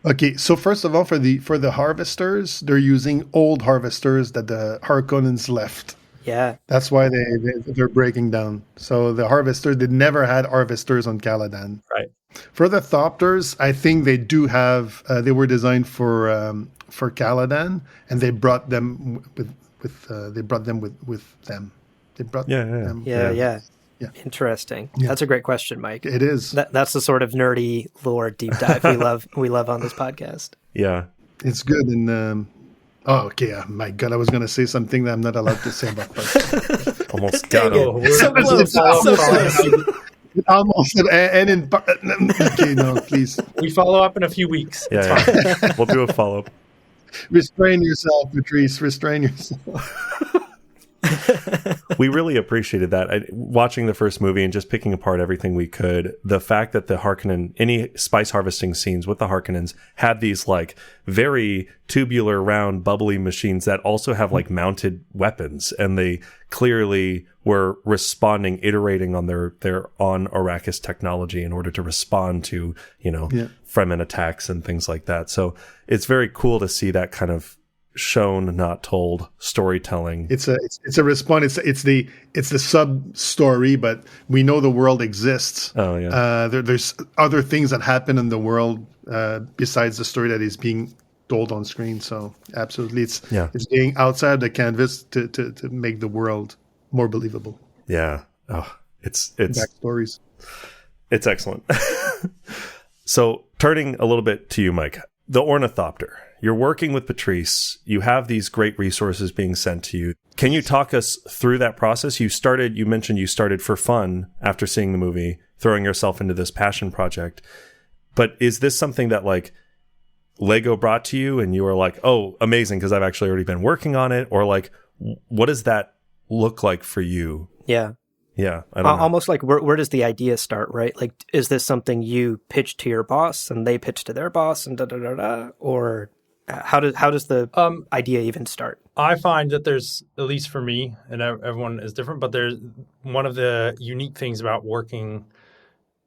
Okay, so first of all, for the harvesters, they're using old harvesters that the Harkonnens left. Yeah. That's why they're breaking down. So the harvesters, they never had harvesters on Caladan. Right. For the Thopters, I think they do have. They were designed for Caladan, and they brought them with them. They brought them. Yeah. Yeah. Interesting. Yeah. That's a great question, Mike. It is. That's the sort of nerdy lore deep dive we love on this podcast. Yeah. It's good. And my God, I was going to say something that I'm not allowed to say about that. Almost got him. So close. Almost. And in okay, no, please. We follow up in a few weeks. Yeah. We'll do a follow-up. Restrain yourself, Patrice. Restrain yourself. We really appreciated that. Watching the first movie and just picking apart everything we could, the fact that the Harkonnen, any spice harvesting scenes with the Harkonnens had these like very tubular, round, bubbly machines that also have like mounted weapons, and they clearly were responding, iterating on their on Arrakis technology in order to respond to, Fremen attacks and things like that. So it's very cool to see that kind of shown, not told storytelling. It's a response. It's the sub story, but we know the world exists. Oh yeah. There's other things that happen in the world besides the story that is being told on screen. So absolutely, it's being outside the canvas to make the world more believable. Yeah. Oh, it's backstories. It's excellent. So turning a little bit to you, Mike, the ornithopter. You're working with Patrice. You have these great resources being sent to you. Can you talk us through that process? You mentioned you started for fun after seeing the movie, throwing yourself into this passion project. But is this something that like Lego brought to you and you were like, oh, amazing, because I've actually already been working on it? Or like, what does that look like for you? Yeah. Yeah. I don't know. Almost like where does the idea start, right? Like, is this something you pitch to your boss and they pitch to their boss and da-da-da-da? Or how does the idea even start? I find that there's, at least for me, and everyone is different, but there's one of the unique things about working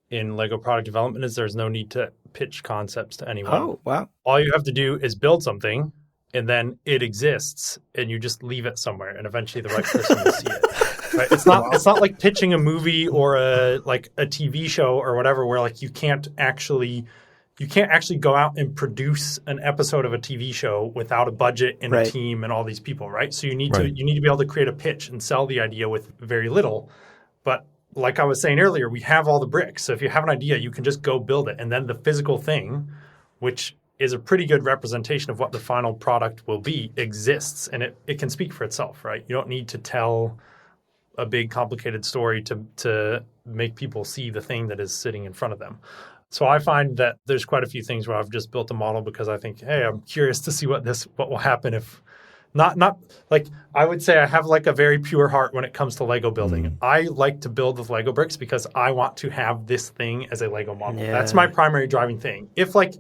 in Lego product development is there's no need to pitch concepts to anyone. Oh, wow. All you have to do is build something, and then it exists, and you just leave it somewhere, and eventually the right person will see it. Right? It's not like pitching a movie or a TV show or whatever, where like you can't actually go out and produce an episode of a TV show without a budget and a team and all these people, right? So you need to be able to create a pitch and sell the idea with very little. But like I was saying earlier, we have all the bricks. So if you have an idea, you can just go build it. And then the physical thing, which is a pretty good representation of what the final product will be, exists. And it can speak for itself, right? You don't need to tell a big complicated story to make people see the thing that is sitting in front of them. So I find that there's quite a few things where I've just built a model because I think, hey, I'm curious to see what will happen if not like I would say I have like a very pure heart when it comes to Lego building. I like to build with Lego bricks because I want to have this thing as a Lego model. Yeah. That's my primary driving thing. If like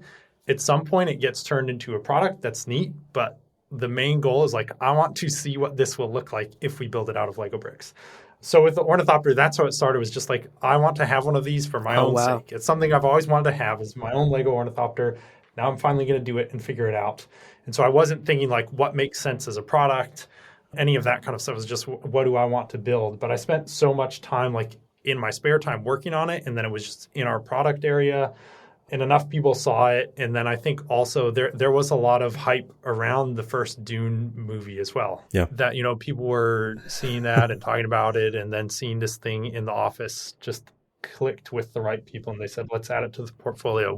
at some point it gets turned into a product, that's neat, but the main goal is like I want to see what this will look like if we build it out of Lego bricks. So with the ornithopter, that's how it started. Was just like I want to have one of these for my own sake. It's something I've always wanted to have, is my own Lego ornithopter. Now I'm finally going to do it and figure it out. And so I wasn't thinking like what makes sense as a product, any of that kind of stuff. It was just what do I want to build. But I spent so much time like in my spare time working on it, and then it was just in our product area. And enough people saw it. And then I think also there was a lot of hype around the first Dune movie as well. Yeah. That, people were seeing that and talking about it, and then seeing this thing in the office just clicked with the right people. And they said, let's add it to the portfolio.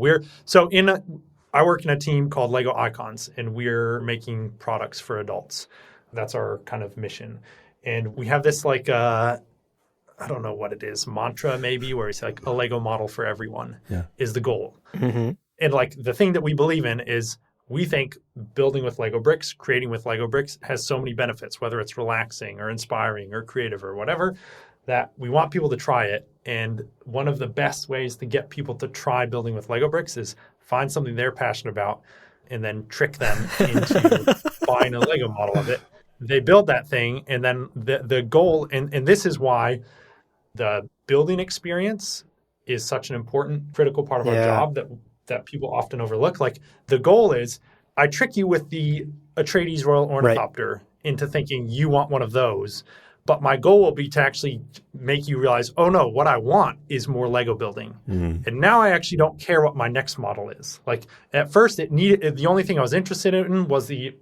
I work in a team called Lego Icons, and we're making products for adults. That's our kind of mission. And we have this like, I don't know what it is, mantra maybe, where it's like a Lego model for everyone is the goal. Mm-hmm. And like the thing that we believe in is we think building with Lego bricks, creating with Lego bricks has so many benefits, whether it's relaxing or inspiring or creative or whatever, that we want people to try it. And one of the best ways to get people to try building with Lego bricks is find something they're passionate about and then trick them into buying a Lego model of it. They build that thing, and then the goal, and this is why the building experience is such an important, critical part of our job that people often overlook. Like the goal is, I trick you with the Atreides Royal Ornithopter into thinking you want one of those. But my goal will be to actually make you realize, oh no, what I want is more Lego building. Mm-hmm. And now I actually don't care what my next model is. Like at first the only thing I was interested in was the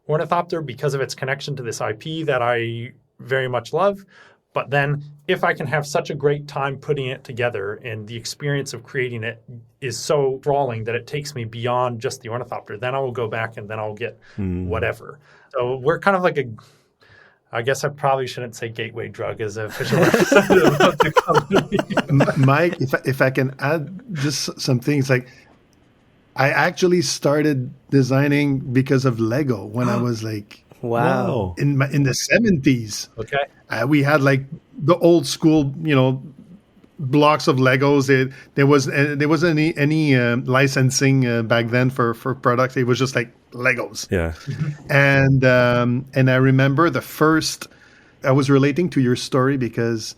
Ornithopter because of its connection to this IP that I very much love. But then if I can have such a great time putting it together and the experience of creating it is so enthralling that it takes me beyond just the Ornithopter, then I will go back and then I'll get whatever. So we're kind of like I guess I probably shouldn't say gateway drug as an official representative of the company. Mike, if I can add just some things, like I actually started designing because of Lego when I was like, wow, in the 70s. Okay. We had like the old school, blocks of Legos. There wasn't any licensing back then for products. It was just like Legos. Yeah. And I remember I was relating to your story because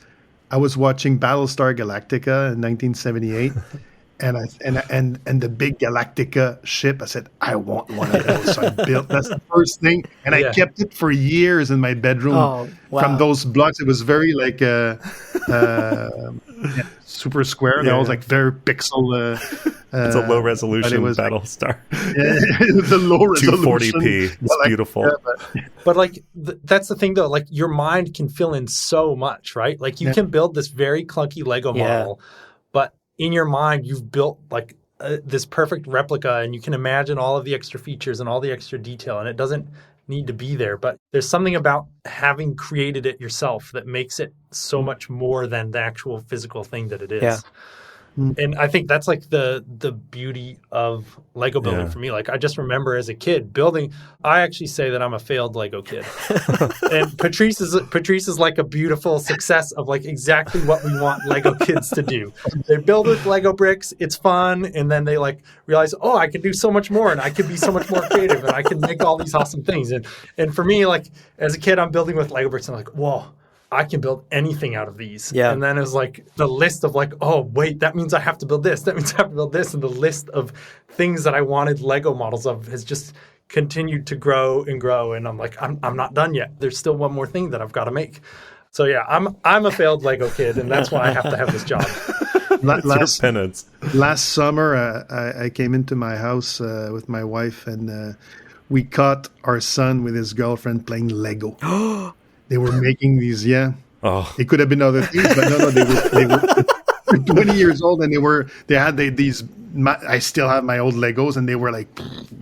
I was watching Battlestar Galactica in 1978. And the big Galactica ship, I said, I want one of those. So I built, that's the first thing. And I kept it for years in my bedroom from those blocks. It was very like super square. Yeah. It was like very pixel. It's a low resolution Battlestar. It was a low resolution. 240p. It's beautiful. But like, that's the thing though, like your mind can fill in so much, right? Like you can build this very clunky Lego model, but in your mind, you've built like this perfect replica, and you can imagine all of the extra features and all the extra detail, and it doesn't need to be there. But there's something about having created it yourself that makes it so much more than the actual physical thing that it is. Yeah. And I think that's like the beauty of Lego building for me. Like I just remember as a kid building. I actually say that I'm a failed Lego kid, and Patrice is like a beautiful success of like exactly what we want Lego kids to do. They build with Lego bricks. It's fun, and then they like realize, oh, I can do so much more, and I can be so much more creative, and I can make all these awesome things. And for me, like as a kid, I'm building with Lego bricks. And I'm like, whoa, I can build anything out of these. Yeah. And then it was like the list of like, oh, wait, that means I have to build this. That means I have to build this. And the list of things that I wanted Lego models of has just continued to grow and grow. And I'm like, I'm not done yet. There's still one more thing that I've got to make. So yeah, I'm a failed Lego kid, and that's why I have to have this job. Last summer, I came into my house with my wife, and we caught our son with his girlfriend playing Lego. They were making these, Oh, it could have been other things, but no, they were 20 years old, and they had these. I still have my old Legos, and they were like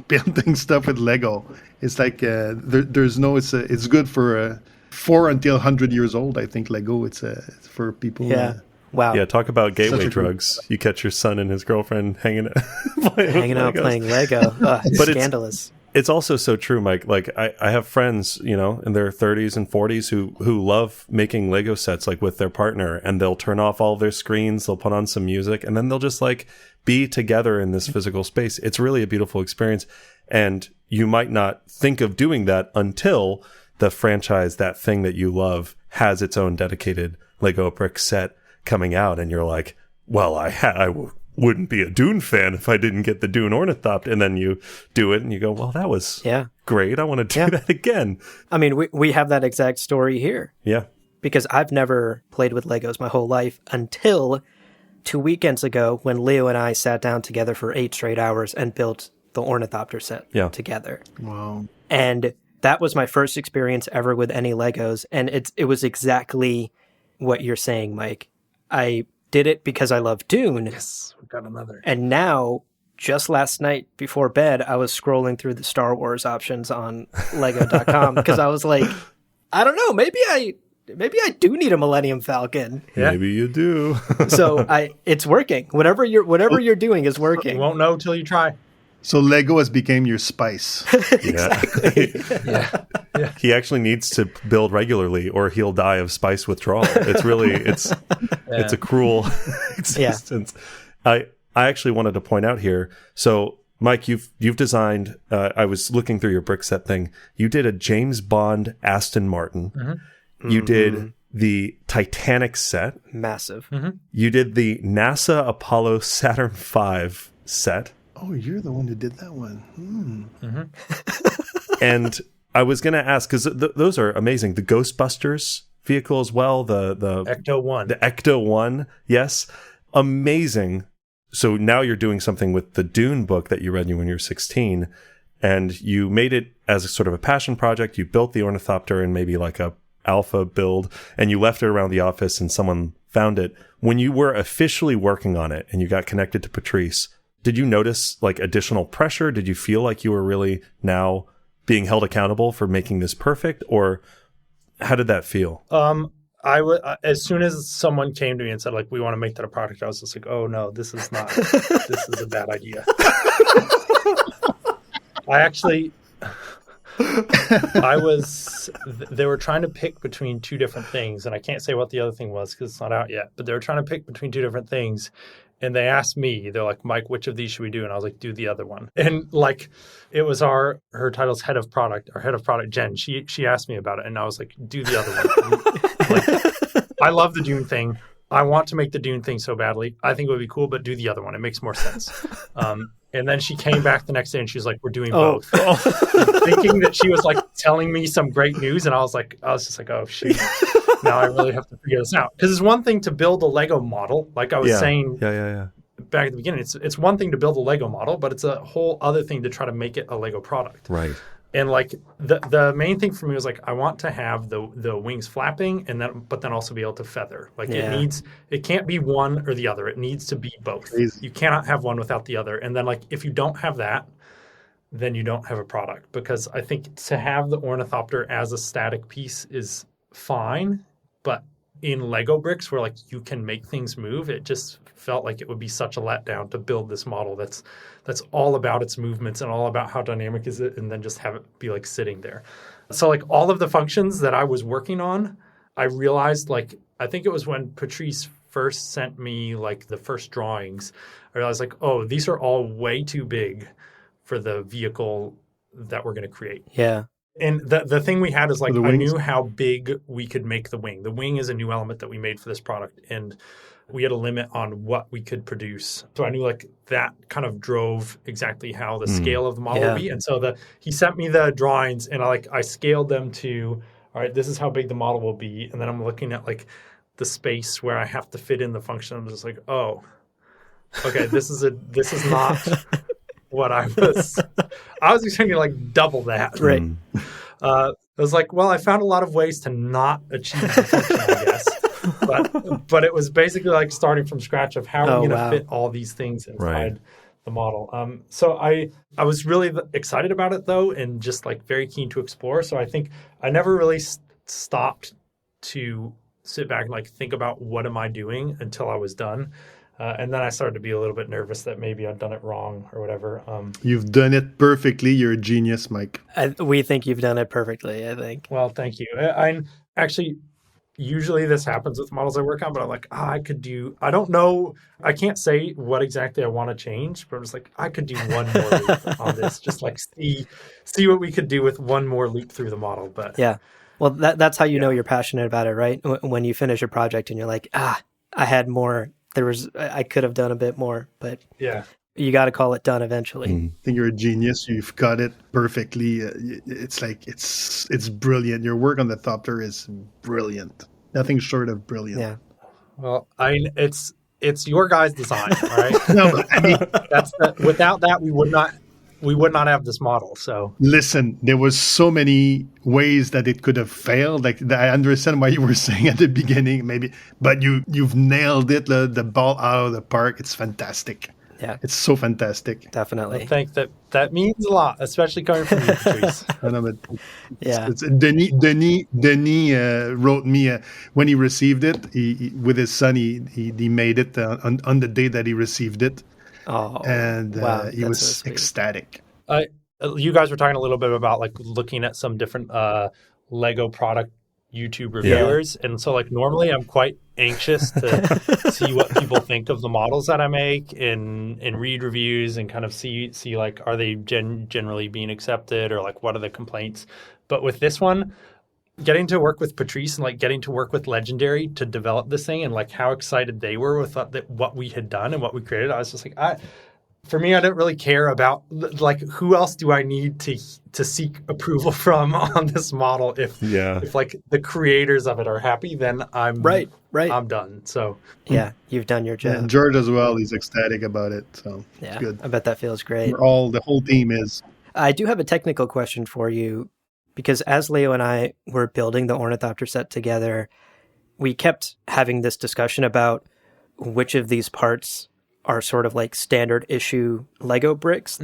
building stuff with Lego. It's like there's no. It's good for 4 until 100 years old. I think Lego. It's for people. Yeah. Wow. Yeah, talk about gateway Such a good- drugs. You catch your son and his girlfriend hanging out Hanging playing Lego. But Scandalous. It's also so true, Mike. Like I have friends, you know, in their 30s and 40s who love making Lego sets like with their partner, and they'll turn off all of their screens, they'll put on some music, and then they'll just like be together in this physical space. It's really a beautiful experience. And you might not think of doing that until the franchise, that thing that you love, has its own dedicated Lego brick set coming out, and you're like, well, I wouldn't be a Dune fan if I didn't get the Dune ornithopter. And then you do it and you go, well, that was great. I want to do that again. I mean, we have that exact story here. Yeah. Because I've never played with Legos my whole life until 2 weekends ago when Leo and I sat down together for 8 straight hours and built the ornithopter set together. Wow. And that was my first experience ever with any Legos. And it was exactly what you're saying, Mike. I did it because I love Dune. Yes, we've got another. And now, just last night before bed, I was scrolling through the Star Wars options on Lego.com because I was like, I don't know, maybe I do need a Millennium Falcon. Yeah. Maybe you do. So it's working. Whatever you're doing is working. You won't know till you try. So Lego has become your spice. Exactly. Yeah. He actually needs to build regularly or he'll die of spice withdrawal. It's really, it's a cruel existence. I actually wanted to point out here. So Mike, you've designed, I was looking through your brick set thing. You did a James Bond Aston Martin. Mm-hmm. You did the Titanic set. Massive. Mm-hmm. You did the NASA Apollo Saturn V set. Oh, you're the one who did that one. Mm-hmm. And I was going to ask, because those are amazing. The Ghostbusters vehicle as well. The Ecto-1. The Ecto-1. Yes. Amazing. So now you're doing something with the Dune book that you read when you were 16, and you made it as a sort of a passion project. You built the ornithopter in maybe like a alpha build, and you left it around the office and someone found it. When you were officially working on it and you got connected to Patrice, did you notice like additional pressure? Did you feel like you were really now being held accountable for making this perfect, or how did that feel? As soon as someone came to me and said, like, we want to make that a product, I was just like, oh no, this is a bad idea. They were trying to pick between 2 different things, and I can't say what the other thing was because it's not out yet, but they were trying to pick between 2 different things. And they asked me, they're like, Mike, which of these should we do? And I was like, do the other one. And like, it was her title's head of product, Jen. She asked me about it. And I was like, do the other one. Like, I love the Dune thing. I want to make the Dune thing so badly. I think it would be cool, but do the other one. It makes more sense. And then she came back the next day and she's like, we're doing both. Thinking that she was like telling me some great news. And I was just like, oh, shoot. Now I really have to figure this out. Because it's one thing to build a Lego model, like I was saying back at the beginning. It's one thing to build a Lego model, but it's a whole other thing to try to make it a Lego product. Right. And like the main thing for me was like I want to have the wings flapping but then also be able to feather. Like it can't be one or the other. It needs to be both. Crazy. You cannot have one without the other. And then like if you don't have that, then you don't have a product. Because I think to have the ornithopter as a static piece is fine, but in Lego bricks where like you can make things move, it just felt like it would be such a letdown to build this model that's all about its movements and all about how dynamic is it, and then just have it be like sitting there. So like all of the functions that I was working on, I realized like I think it was when Patrice first sent me like the first drawings, I realized like, oh, these are all way too big for the vehicle that we're going to create. Yeah. And the thing we had is like I knew how big we could make the wing. The wing is a new element that we made for this product, and we had a limit on what we could produce. So I knew like that kind of drove exactly how the scale of the model would be. And so he sent me the drawings, and I scaled them to, all right, this is how big the model will be. And then I'm looking at like the space where I have to fit in the function. I'm just like, oh, okay, this is not what I was expecting like double that. Right. I was like, well, I found a lot of ways to not achieve the function, I guess. But it was basically like starting from scratch of how are we going to fit all these things inside the model. So I was really excited about it though, and just like very keen to explore. So I think I never really stopped to sit back and like think about what am I doing until I was done. And then I started to be a little bit nervous that maybe I'd done it wrong or whatever. You've done it perfectly. You're a genius, Mike. We think you've done it perfectly, I think. Well, thank you. I'm actually, usually this happens with models I work on, but I'm like, I don't know. I can't say what exactly I want to change, but I'm just like, I could do one more loop on this. Just like see what we could do with one more loop through the model. But yeah. Well, that's how you know you're passionate about it, right? When you finish a project and you're like, I had more. I could have done a bit more, but yeah, you got to call it done eventually. I think you're a genius. You've got it perfectly. It's like it's brilliant. Your work on the Thopter is brilliant. Nothing short of brilliant. Yeah. Well, I mean, it's your guys' design, all right? No, but I mean, without that, we would not have this model. So listen, there was so many ways that it could have failed. Like I understand why you were saying at the beginning, maybe, but you've nailed it. The ball out of the park. It's fantastic. Yeah, it's so fantastic. Definitely. I think that means a lot, especially coming from you, Patrice. I know, but yeah. Denis wrote me when he received it. He with his son, he made it on the day that he received it. Oh, and wow, he was so ecstatic. You guys were talking a little bit about like looking at some different Lego product YouTube reviewers, and so like normally I'm quite anxious to see what people think of the models that I make and read reviews and kind of see like are they generally being accepted or like what are the complaints. But with this one, getting to work with Patrice and like getting to work with Legendary to develop this thing and like how excited they were with what we had done and what we created, I was just like, for me, I didn't really care about like who else do I need to seek approval from on this model. If like the creators of it are happy, then I'm right. I'm done. So yeah, you've done your job. And George as well. He's ecstatic about it. So it's good. I bet that feels great. The whole team is. I do have a technical question for you. Because as Leo and I were building the ornithopter set together, we kept having this discussion about which of these parts are sort of like standard issue Lego bricks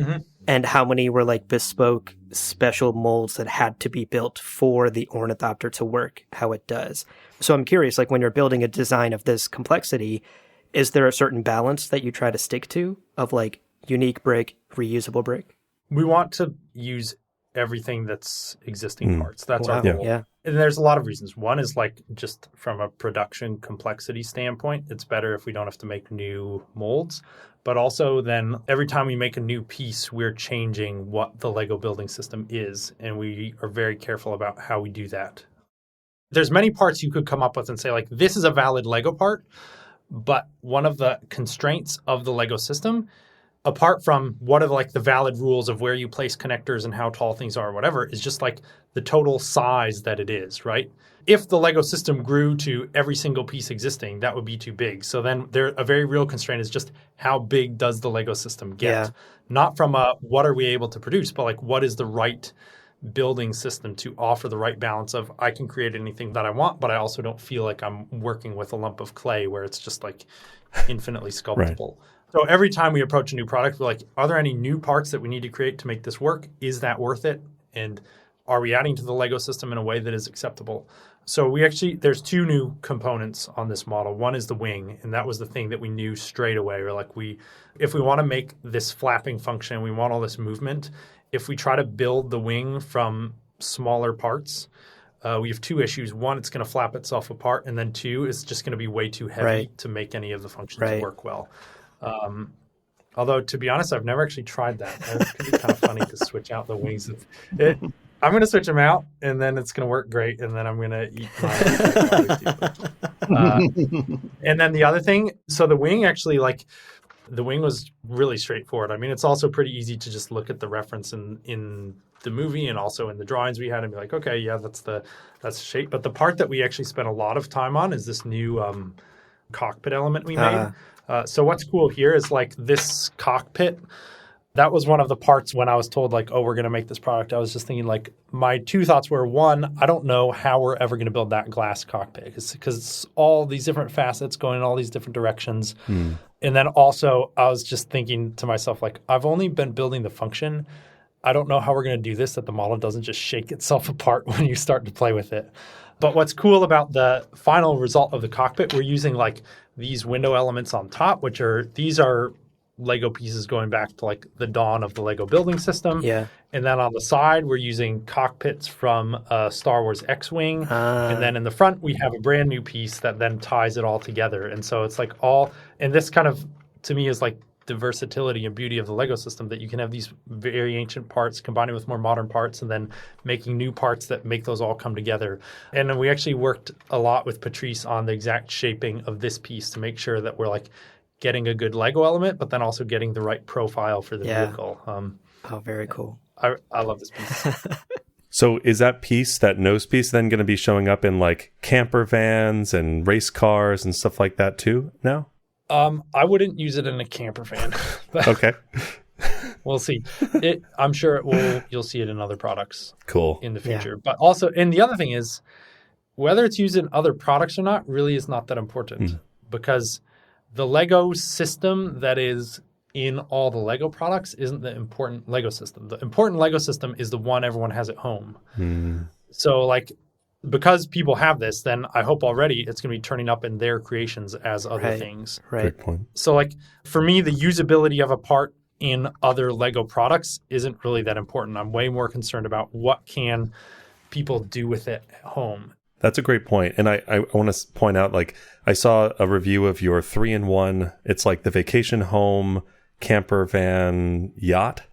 and how many were like bespoke special molds that had to be built for the ornithopter to work how it does. So I'm curious, like when you're building a design of this complexity, is there a certain balance that you try to stick to of like unique brick, reusable brick? We want to use everything that's existing parts. That's our goal. Yeah. And there's a lot of reasons. One is like just from a production complexity standpoint, it's better if we don't have to make new molds. But also then every time we make a new piece, we're changing what the Lego building system is. And we are very careful about how we do that. There's many parts you could come up with and say like, this is a valid Lego part. But one of the constraints of the Lego system, apart from what are like the valid rules of where you place connectors and how tall things are or whatever, is just like the total size that it is, right? If the Lego system grew to every single piece existing, that would be too big. So then a very real constraint is just how big does the Lego system get? Yeah. Not from what are we able to produce, but like what is the right building system to offer the right balance of I can create anything that I want, but I also don't feel like I'm working with a lump of clay where it's just like infinitely sculptable. Right. So every time we approach a new product, we're like, are there any new parts that we need to create to make this work? Is that worth it? And are we adding to the Lego system in a way that is acceptable? So there's two new components on this model. One is the wing, and that was the thing that we knew straight away. We're like, if we want to make this flapping function, we want all this movement. If we try to build the wing from smaller parts, we have two issues. One, it's going to flap itself apart, and then two, it's just going to be way too heavy to make any of the functions work well. Although, to be honest, I've never actually tried that. It could be kind of funny to switch out the wings. I'm going to switch them out, and then it's going to work great, and then I'm going to eat my and then the other thing, so the wing actually, like, the wing was really straightforward. I mean, it's also pretty easy to just look at the reference in the movie and also in the drawings we had and be like, okay, yeah, that's the shape. But the part that we actually spent a lot of time on is this new cockpit element we made. So what's cool here is like this cockpit. That was one of the parts when I was told like, oh, we're going to make this product. I was just thinking like my two thoughts were, one, I don't know how we're ever going to build that glass cockpit because it's all these different facets going in all these different directions. And then also I was just thinking to myself, like, I've only been building the function. I don't know how we're going to do this, that the model doesn't just shake itself apart when you start to play with it. But what's cool about the final result of the cockpit, we're using like these window elements on top, these are Lego pieces going back to like the dawn of the Lego building system. Yeah. And then on the side, we're using cockpits from Star Wars X-Wing. And then in the front, we have a brand new piece that then ties it all together. And so it's like and this kind of, to me, is like the versatility and beauty of the Lego system, that you can have these very ancient parts combining with more modern parts and then making new parts that make those all come together. And then we actually worked a lot with Patrice on the exact shaping of this piece to make sure that we're like getting a good Lego element, but then also getting the right profile for the vehicle. Very cool. I love this piece. So is that nose piece then going to be showing up in like camper vans and race cars and stuff like that too now? I wouldn't use it in a camper van. But okay. We'll see. I'm sure you'll see it in other products in the future. But also, and the other thing is, whether it's used in other products or not really is not that important, because the Lego system that is in all the Lego products isn't the important Lego system. The important Lego system is the one everyone has at home. So like, because people have this, then I hope already it's going to be turning up in their creations as other things. Right. Great point. So like, for me, the usability of a part in other Lego products isn't really that important. I'm way more concerned about what can people do with it at home. That's a great point. And I want to point out, like, I saw a review of your 3-in-1. It's like the vacation home, camper van, yacht.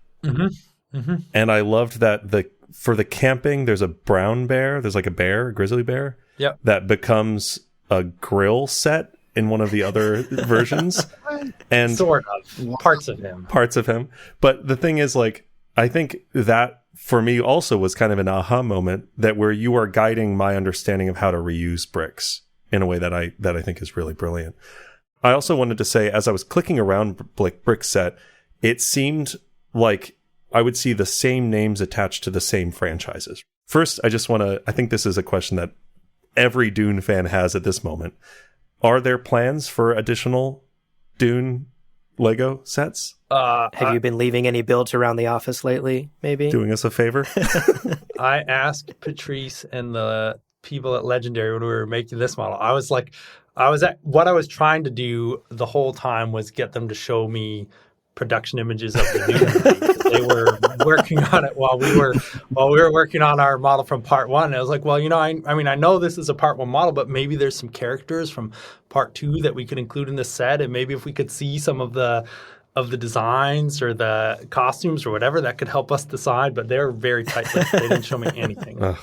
And I loved that for the camping, there's a brown bear. There's like a grizzly bear. Yep. That becomes a grill set in one of the other versions. And sort of. Parts of him. But the thing is, like, I think that for me also was kind of an aha moment, that where you are guiding my understanding of how to reuse bricks in a way that I think is really brilliant. I also wanted to say, as I was clicking around brick set, it seemed like I would see the same names attached to the same franchises. First, I think this is a question that every Dune fan has at this moment. Are there plans for additional Dune Lego sets? Have you been leaving any builds around the office lately, maybe? Doing us a favor? I asked Patrice and the people at Legendary when we were making this model. What I was trying to do the whole time was get them to show me production images of the new movie. They were working on it while we were working on our model from part 1. And I was like, well, I know this is a part 1 model, but maybe there's some characters from part 2 that we could include in this set, and maybe if we could see some of the designs or the costumes or whatever, that could help us decide. But they're very tight-lipped. They didn't show me anything.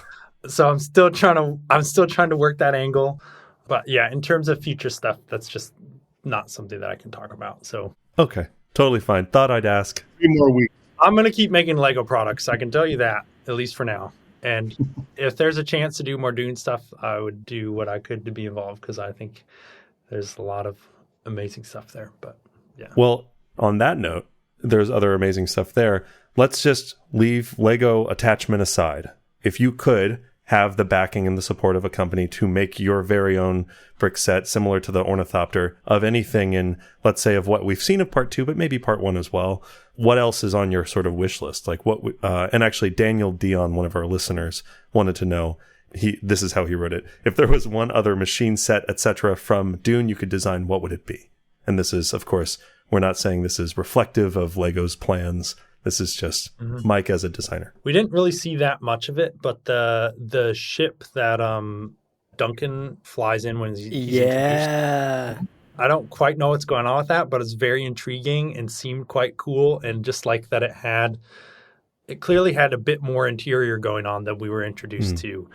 So I'm still trying to work that angle. But yeah, in terms of future stuff, that's just not something that I can talk about. So okay. Totally fine. Thought I'd ask. 3 more weeks. I'm going to keep making Lego products. I can tell you that, at least for now. And if there's a chance to do more Dune stuff, I would do what I could to be involved, because I think there's a lot of amazing stuff there. But yeah. Well, on that note, there's other amazing stuff there. Let's just leave Lego attachment aside. If you could have the backing and the support of a company to make your very own brick set similar to the ornithopter of anything in, let's say, of what we've seen of part 2, but maybe part 1 as well, what else is on your sort of wish list? Like and actually Daniel Dion, one of our listeners, wanted to know, this is how he wrote it. If there was one other machine set, etc. from Dune you could design, what would it be? And this is, of course, we're not saying this is reflective of Lego's plans. This is just Mike as a designer. We didn't really see that much of it, but the ship that Duncan flies in when he's introduced, I don't quite know what's going on with that, but it's very intriguing and seemed quite cool. And just like that, it clearly had a bit more interior going on than we were introduced to.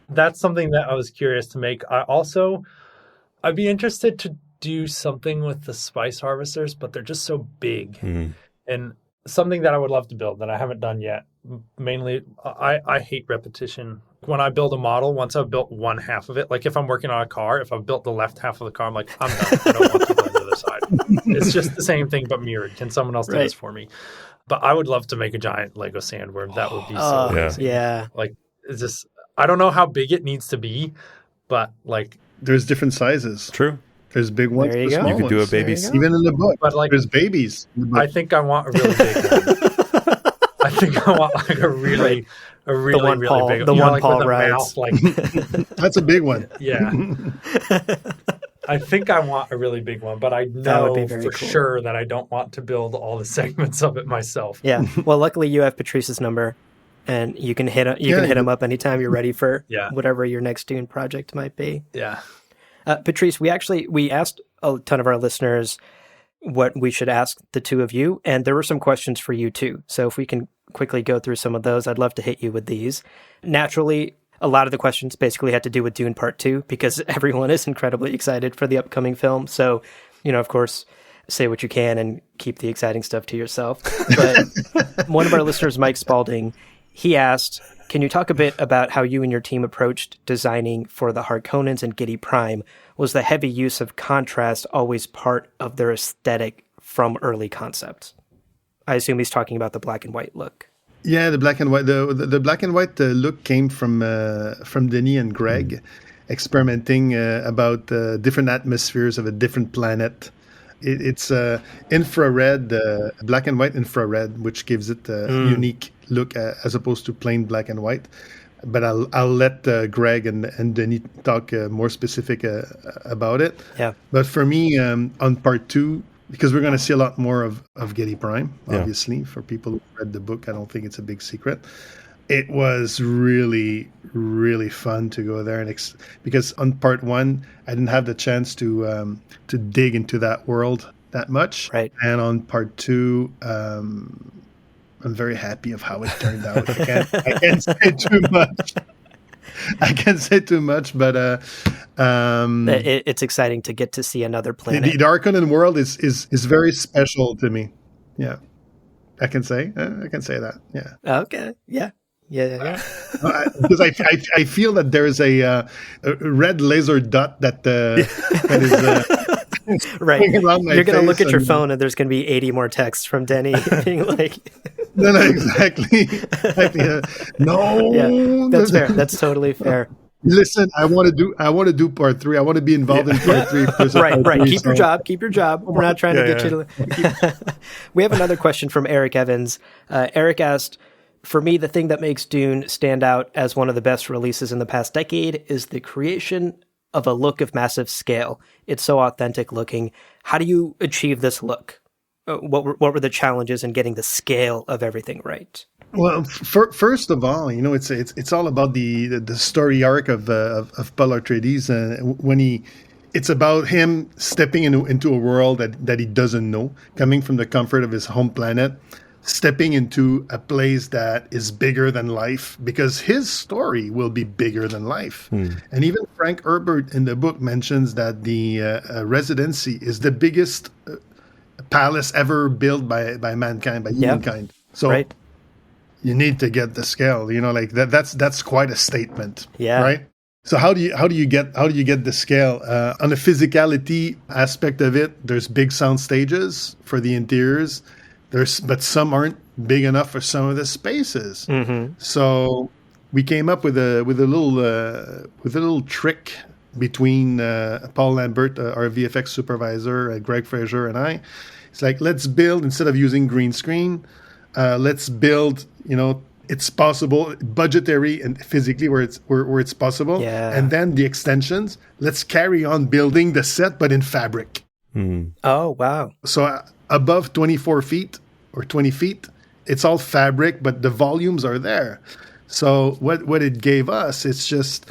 That's something that I was curious to make. I'd be interested to do something with the spice harvesters, but they're just so big. And something that I would love to build that I haven't done yet. Mainly, I hate repetition. When I build a model, once I've built one half of it, like if I'm working on a car, if I've built the left half of the car, I'm like, I'm done. I don't want to build the other side. It's just the same thing, but mirrored. Can someone else do this for me? But I would love to make a giant Lego sandworm. That would be so amazing. Yeah. Like, it's just, I don't know how big it needs to be, but like. There's different sizes. True. There's big ones. There you go. Small You could do a ones. baby. Even in the book. But like, there's babies. I think I want a really big one. I think I want like a really big, the one like Paul with a rides. mouth, like That's a big one. yeah. I think I want a really big one, but I That would be know very for cool. sure that I don't want to build all the segments of it myself. Yeah. Well, luckily you have Patrice's number, and you can hit him up anytime you're ready for Yeah. whatever your next Dune project might be. Yeah. Patrice, we asked a ton of our listeners what we should ask the two of you, and there were some questions for you too. So if we can quickly go through some of those, I'd love to hit you with these. Naturally, a lot of the questions basically had to do with Dune Part 2 because everyone is incredibly excited for the upcoming film. So, of course, say what you can and keep the exciting stuff to yourself. But one of our listeners, Mike Spalding, he asked, can you talk a bit about how you and your team approached designing for the Harkonnens and Giedi Prime? Was the heavy use of contrast always part of their aesthetic from early concepts? I assume he's talking about the black and white look. Yeah, the black and white. The black and white look came from Denis and Greg, experimenting about different atmospheres of a different planet. It's infrared, black and white infrared, which gives it a unique look as opposed to plain black and white. But I'll let Greg and Denis talk more specific about it. Yeah. But for me, on part 2, because we're going to see a lot more of Giedi Prime, obviously. For people who read the book, I don't think it's a big secret. It was really, really fun to go there, and because on part 1, I didn't have the chance to dig into that world that much. Right. And on part 2, I'm very happy of how it turned out. I can't say too much. I can't say too much, but it's exciting to get to see another planet. The Harkonnen world is very special to me. Yeah, I can say that. Yeah. Okay. Yeah. Because I feel that there is a red laser dot that is right. around my You're going to look at your and, phone and there's going to be 80 more texts from Denny being like, no, exactly. No, yeah, that's fair. That's totally fair. Listen, I want to do part 3. I want to be involved in part 3. Right. Keep your job. We're not trying to get you to. We have another question from Eric Evans. Eric asked, for me, the thing that makes Dune stand out as one of the best releases in the past decade is the creation of a look of massive scale. It's so authentic looking. How do you achieve this look? What were the challenges in getting the scale of everything right? Well, first of all, it's all about the story arc of Paul Atreides. It's about him stepping into a world that he doesn't know, coming from the comfort of his home planet, stepping into a place that is bigger than life, because his story will be bigger than life. And even Frank Herbert in the book mentions that the residency is the biggest palace ever built by mankind, by humankind. So right. You need to get the scale. Like that's quite a statement. Yeah. Right. So how do you get the scale on the physicality aspect of it? There's big sound stages for the interiors. But some aren't big enough for some of the spaces. Mm-hmm. So we came up with a little trick between Paul Lambert, our VFX supervisor, Greg Fraser, and I. It's like, let's build, instead of using green screen, let's build. It's possible, budgetary and physically where it's possible. Yeah. And then the extensions. Let's carry on building the set, but in fabric. Oh wow! So above 24 feet or 20 feet, it's all fabric, but the volumes are there. So what it gave us, it's just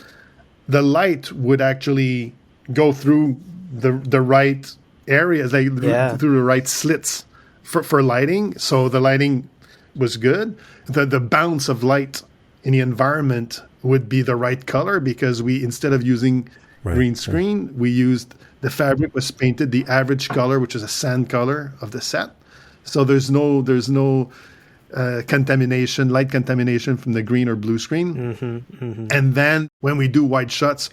the light would actually go through the right areas, through the right slits for lighting. So the lighting was good. The bounce of light in the environment would be the right color, because we, instead of using green screen, we used the fabric was painted the average color, which is a sand color of the set. So there's no contamination, light contamination from the green or blue screen. Mm-hmm, mm-hmm. And then when we do wide shots,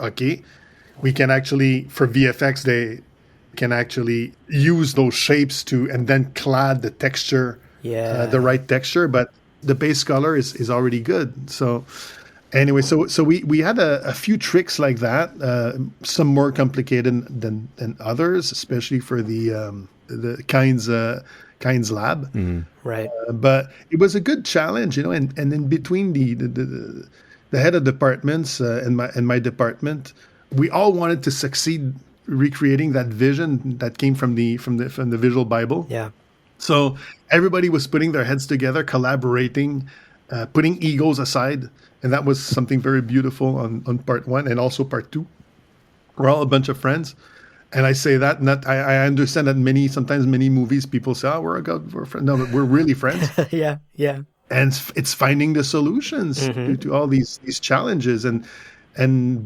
we can actually, for VFX, they can actually use those shapes and then clad the texture, the right texture. But the base color is already good. So anyway, so we had a few tricks like that, some more complicated than others, especially for the kinds Kain's lab. Right. But it was a good challenge, and in between the head of departments and my department, we all wanted to succeed recreating that vision that came from the visual Bible. Yeah. So everybody was putting their heads together, collaborating, putting egos aside, and that was something very beautiful on part 1 and also part 2. We're all a bunch of friends. And I say that, I understand that sometimes many movies people say, we're friends. No, but we're really friends. Yeah. And it's finding the solutions to all these challenges and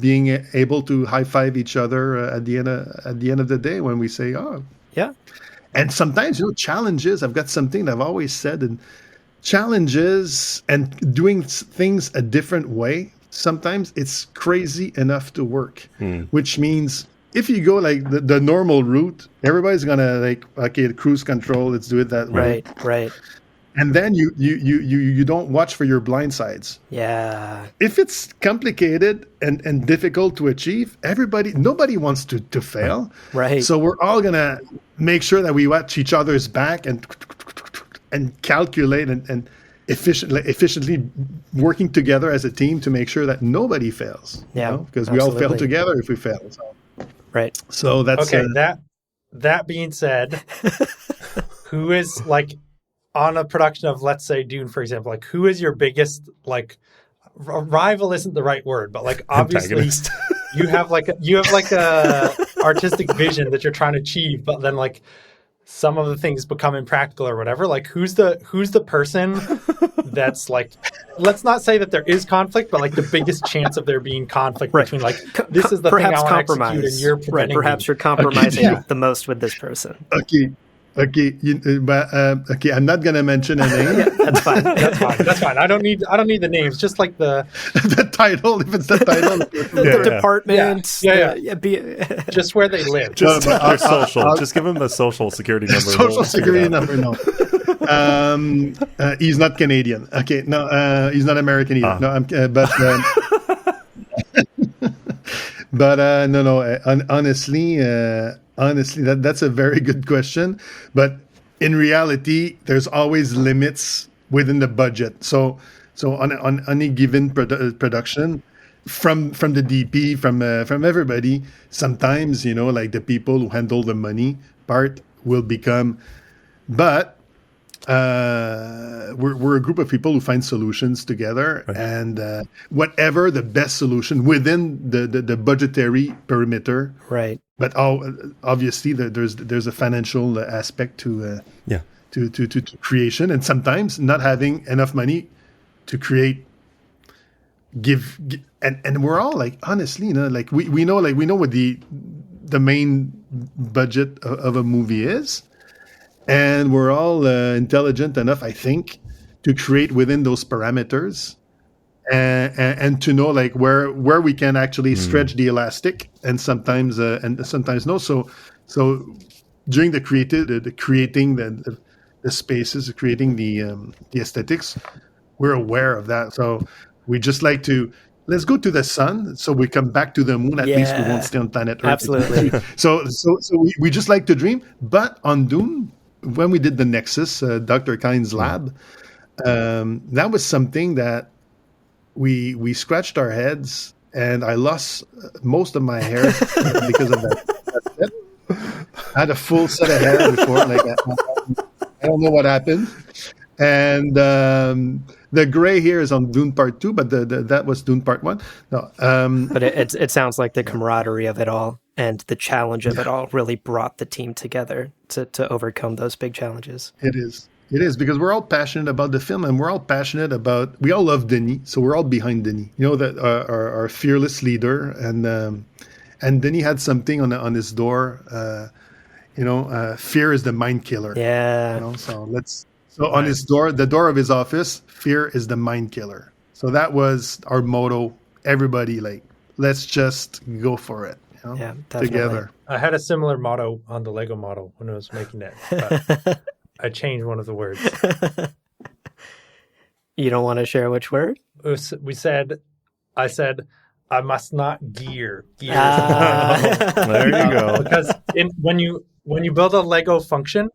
being able to high five each other at the end of the day when we say, yeah. And sometimes, challenges, I've got something that I've always said, and challenges and doing things a different way, sometimes it's crazy enough to work, which means if you go like the normal route, everybody's gonna cruise control. Let's do it that way. Right. And then you don't watch for your blind sides. Yeah. If it's complicated and difficult to achieve, nobody wants to fail. Right. So we're all gonna make sure that we watch each other's back and calculate and efficiently working together as a team to make sure that nobody fails. Yeah. Because we all fail together if we fail. So. Right. So that's okay. That being said, who is on a production of, let's say, Dune, for example, who is your biggest rival? Isn't the right word, but obviously you have a artistic vision that you're trying to achieve, but then some of the things become impractical or whatever. Who's the person that's let's not say that there is conflict, but the biggest chance of there being conflict between this is the thing I want to execute and you're preventing perhaps you're compromising the most with this person. Okay, but I'm not gonna mention a name. Yeah, that's fine. That's fine. I don't need the names. Just the the title. If it's the title, the department. Yeah. Just where they live. Just their social. Just give them the social security number. Social security number. No. He's not Canadian. Okay, no. He's not American either. No, but no. Honestly, that's a very good question. But in reality, there's always limits within the budget. So on any given production, from the DP, from everybody, sometimes the people who handle the money part will become, but we're a group of people who find solutions together, and whatever the best solution within the budgetary perimeter, right. But obviously, there's a financial aspect to creation, and sometimes not having enough money to create, give and we're all honestly, we know what the main budget of a movie is, and we're all intelligent enough, I think, to create within those parameters. And to know where we can actually stretch the elastic, and sometimes no. So during the creating the spaces, creating the aesthetics, we're aware of that. So we just let's go to the sun, so we come back to the moon. At least we won't stay on planet Earth. Absolutely. So we just like to dream. But on Dune, when we did the Nexus, Dr. Kain's lab, that was something that we scratched our heads, and I lost most of my hair because of that. I had a full set of hair before. I don't know what happened. And the gray hair is on Dune Part 2, but that was Dune Part 1. No, but it sounds like the camaraderie of it all and the challenge of it all really brought the team together to overcome those big challenges. It is because we're all passionate about the film, and we're all passionate about. We all love Denis, so we're all behind Denis. That our fearless leader, and Denis had something on his door. Fear is the mind killer. Yeah. So on his door, the door of his office, fear is the mind killer. So that was our motto. Everybody, let's just go for it. Yeah, definitely. Together. I had a similar motto on the Lego model when I was making it. But I changed one of the words. You don't want to share which word? I said, I must not gear. There you go. Because when you build a Lego function,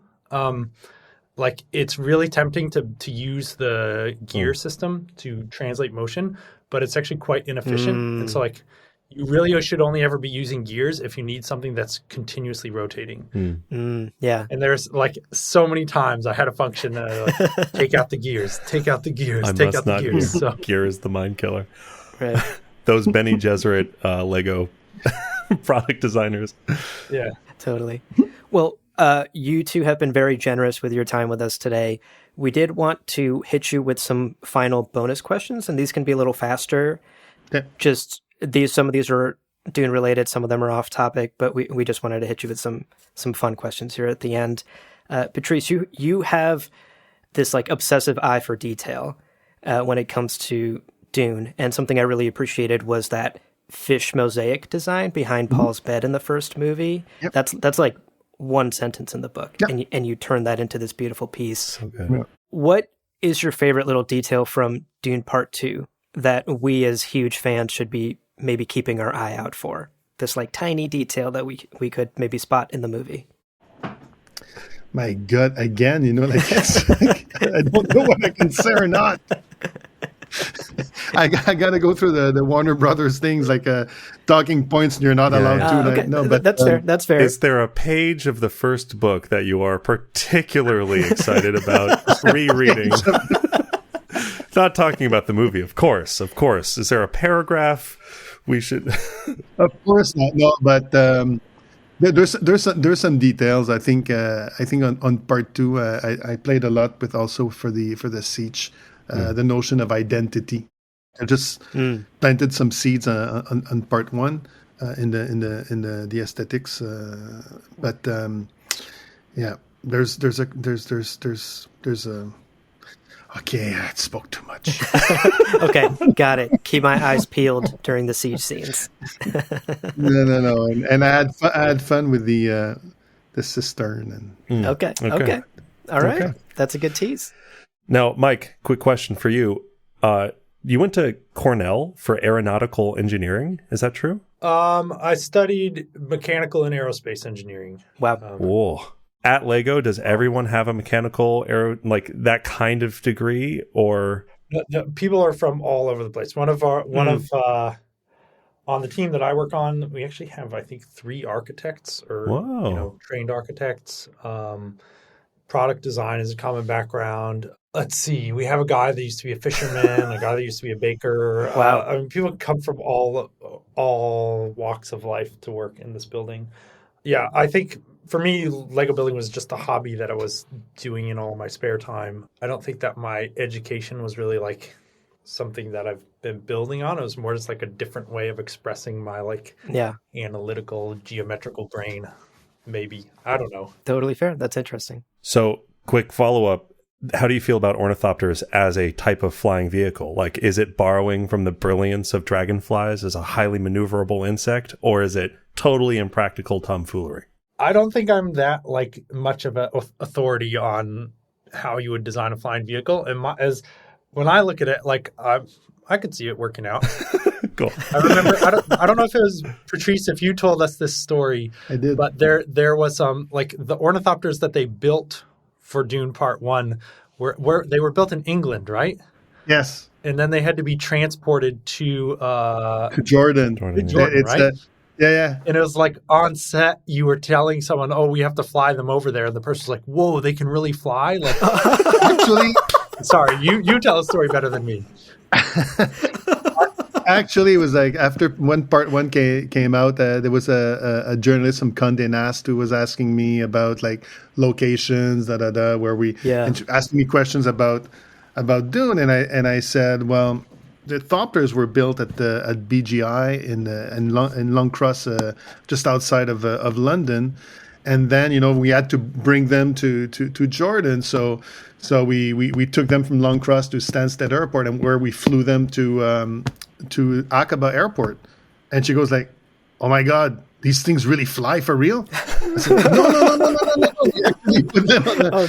like it's really tempting to use the gear system to translate motion, but it's actually quite inefficient. And so like you really should only ever be using gears if you need something that's continuously rotating. Yeah. And there's like so many times I had a function that like, take out the gears, take out the gears, I take must out the not gears. use So gear is the mind killer. Right. Those Benny Gesserit Lego product designers. yeah. Totally. Well, you two have been very generous with your time with us today. We did want to hit you with some final bonus questions, and these can be a little faster. Okay. Just some of these are Dune related, some of them are off topic, but we just wanted to hit you with some fun questions here at the end. Patrice, you have this like obsessive eye for detail when it comes to Dune, and something I really appreciated was that fish mosaic design behind Paul's bed in the first movie. Yep. That's like one sentence in the book, Yep. and you turn that into this beautiful piece. So good. Yeah. What is your favorite little detail from Dune Part 2 that we as huge fans should be maybe keeping our eye out for? This like tiny detail that we could maybe spot in the movie. My God, again, like it's like, I don't know what I can say or not. I got to go through the Warner Brothers things, like talking points, and you're not allowed to. Okay. No, but that's fair. That's fair. Is there a page of the first book that you are particularly excited about rereading? Not talking about the movie, of course. Is there a paragraph we should? Of course not. No, but there's some details. I think on part 2, I played a lot with also for the siege, the notion of identity. I just planted some seeds on part 1 in the aesthetics, but yeah, there's a. Okay, I spoke too much. Okay, got it. Keep my eyes peeled during the siege scenes. No, and I had fun with the cistern and. Okay. All right, that's a good tease. Now, Mike, quick question for you. You went to Cornell for aeronautical engineering. Is that true? I studied mechanical and aerospace engineering. Wow. Whoa. At LEGO, does everyone have a mechanical like that kind of degree, or No, people are from all over the place. On the team that I work on, we actually have, I think, 3 architects or trained architects. Product design is a common background. Let's see. We have a guy that used to be a fisherman, a guy that used to be a baker. Wow. I mean, people come from all walks of life to work in this building. Yeah, I think for me, Lego building was just a hobby that I was doing in all my spare time. I don't think that my education was really like something that I've been building on. It was more just like a different way of expressing my analytical, geometrical brain. Maybe. I don't know. Totally fair. That's interesting. So, quick follow-up. How do you feel about ornithopters as a type of flying vehicle? Like, is it borrowing from the brilliance of dragonflies as a highly maneuverable insect, or is it totally impractical tomfoolery? I don't think I'm that like much of an authority on how you would design a flying vehicle. And when I look at it, like I could see it working out. Cool. I remember. I don't know if it was Patrice, if you told us this story. I did. But there was like the ornithopters that they built for Dune Part 1 they were built in England, right? Yes. And then they had to be transported to Jordan. Right? Yeah. And it was like on set, you were telling someone, "Oh, we have to fly them over there," and the person's like, "Whoa, they can really fly!" Like, Actually, sorry, you tell a story better than me. Actually, it was like after part 1 came out, there was a journalist from Condé Nast who was asking me about like locations, where we and asking me questions about Dune, and I said, well, the thopters were built at BGI in Long Cross, just outside of London, and then we had to bring them to Jordan, so we took them from Long Cross to Stansted Airport, and where we flew them to Aqaba Airport, and she goes like, "Oh my God, these things really fly for real?" I said, No. We actually put them on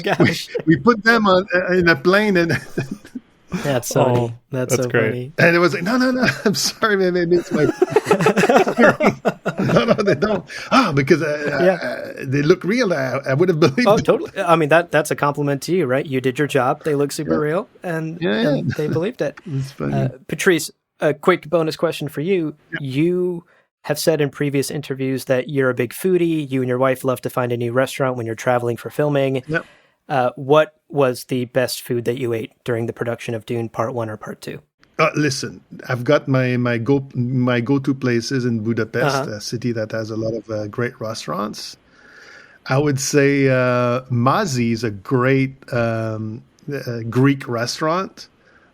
we put them in a plane, and That's so that's so great. funny. And it was like, no, I'm sorry, man. Maybe it's my. No, they don't. Because they look real. I would have believed. Oh, it. totally. I mean, that's a compliment to you, right? You did your job. They look super real, and they believed it. It's funny. Patrice, a quick bonus question for you. Yeah. You have said in previous interviews that you're a big foodie. You and your wife love to find a new restaurant when you're traveling for filming. Yep. What was the best food that you ate during the production of Dune Part 1 or Part 2? Listen, I've got my go-to places in Budapest, a city that has a lot of great restaurants. I would say Mazi is a great Greek restaurant,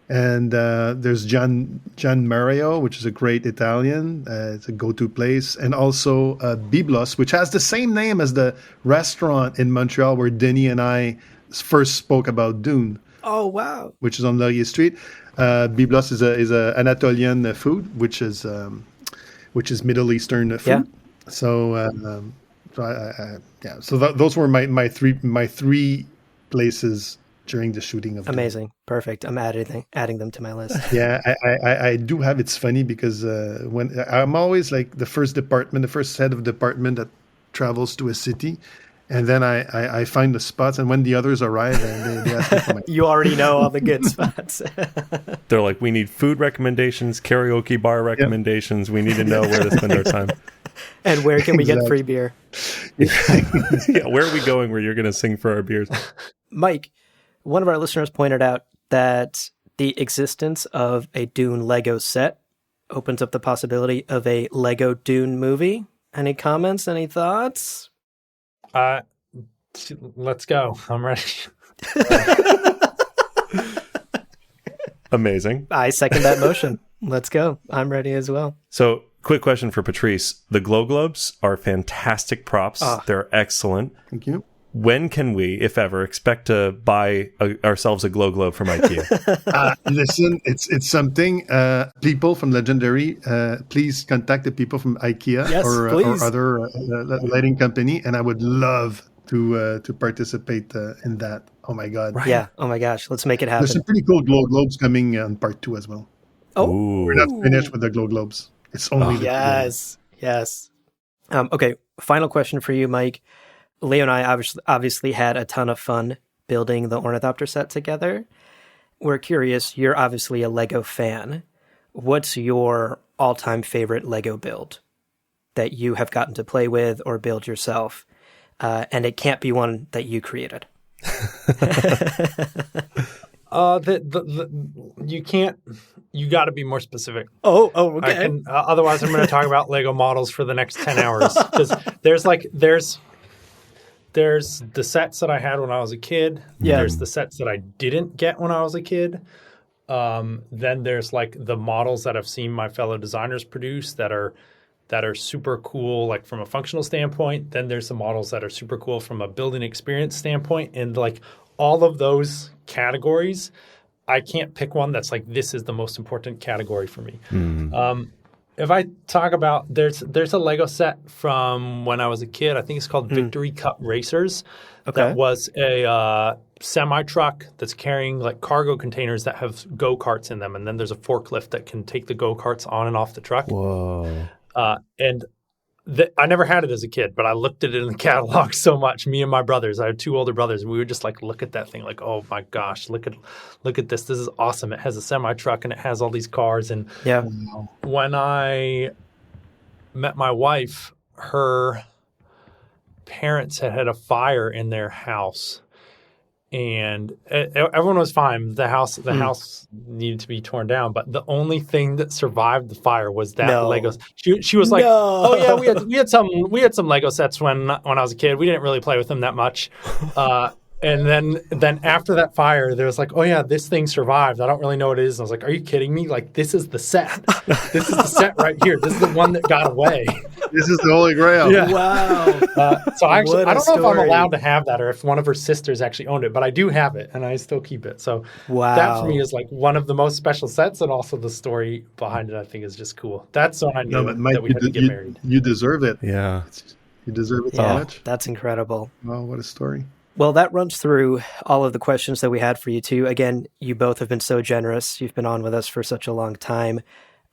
and there's Gian Mario, which is a great Italian. It's a go-to place, and also Biblos, which has the same name as the restaurant in Montreal where Denis and I first spoke about Dune. Oh, wow. Which is on Laurier Street. Biblos is a Anatolian food, which is Middle Eastern food. Yeah. So those were my three places during the shooting of Amazing. Dune. Perfect. I'm adding them to my list. Yeah, I do have. It's funny because when I'm always like the first head of department that travels to a city. And then I find the spots, and when the others arrive, and they ask me for my. You already know all the good spots. They're like, we need food recommendations, karaoke bar recommendations. Yep. We need to know where to spend our time. And where can we get free beer? Yeah, where are we going where you're going to sing for our beers? Mike, one of our listeners pointed out that the existence of a Dune Lego set opens up the possibility of a Lego Dune movie. Any comments? Any thoughts? Let's go. I'm ready. Amazing. I second that motion. Let's go. I'm ready as well. So, quick question for Patrice. The Glow Globes are fantastic props. They're excellent. Thank you. When can we, if ever, expect to buy ourselves a Glow Globe from IKEA? Listen, it's something. People from Legendary, please contact the people from IKEA or other lighting company, and I would love to participate in that. Oh my God! Right. Yeah. Oh my gosh! Let's make it happen. There's some pretty cool Glow Globes coming on Part 2 as well. Oh, we're not finished with the Glow Globes. It's only yes. Okay. Final question for you, Mike. Leo and I obviously had a ton of fun building the ornithopter set together. We're curious, you're obviously a Lego fan. What's your all-time favorite Lego build that you have gotten to play with or build yourself? And it can't be one that you created. You can't. You got to be more specific. Oh, okay. Otherwise, I'm going to talk about Lego models for the next 10 hours. Because there's the sets that I had when I was a kid. Yeah. There's the sets that I didn't get when I was a kid. Then there's like the models that I've seen my fellow designers produce that are super cool, like from a functional standpoint. Then there's the models that are super cool from a building experience standpoint. And like all of those categories, I can't pick one that's like, this is the most important category for me. If I talk about, there's a Lego set from when I was a kid. I think it's called Victory Cup Racers. Okay. That was a semi-truck that's carrying like cargo containers that have go-karts in them. And then there's a forklift that can take the go-karts on and off the truck. Whoa. And I never had it as a kid, but I looked at it in the catalog so much. Me and my brothers, I had two older brothers, and we would just like look at that thing like, oh my gosh, look at this. This is awesome. It has a semi-truck and it has all these cars. And yeah, when I met my wife, her parents had a fire in their house. And everyone was fine. The house needed to be torn down, but the only thing that survived the fire was that Lego. She was like, "Oh yeah, we had some Lego sets when I was a kid. We didn't really play with them that much." And then after that fire, there was like, "Oh yeah, this thing survived. I don't really know what it is." And I was like, "Are you kidding me? Like this is the set. This is the set right here. This is the one that got away." This is the Holy Grail. Yeah. Wow. So I don't know if I'm allowed to have that or if one of her sisters actually owned it, but I do have it and I still keep it. So that for me is like one of the most special sets, and also the story behind it I think is just cool. That's when I knew that we had to get married. You deserve it. Yeah. You deserve it so much. That's incredible. Wow, what a story. Well, that runs through all of the questions that we had for you too. Again, you both have been so generous. You've been on with us for such a long time.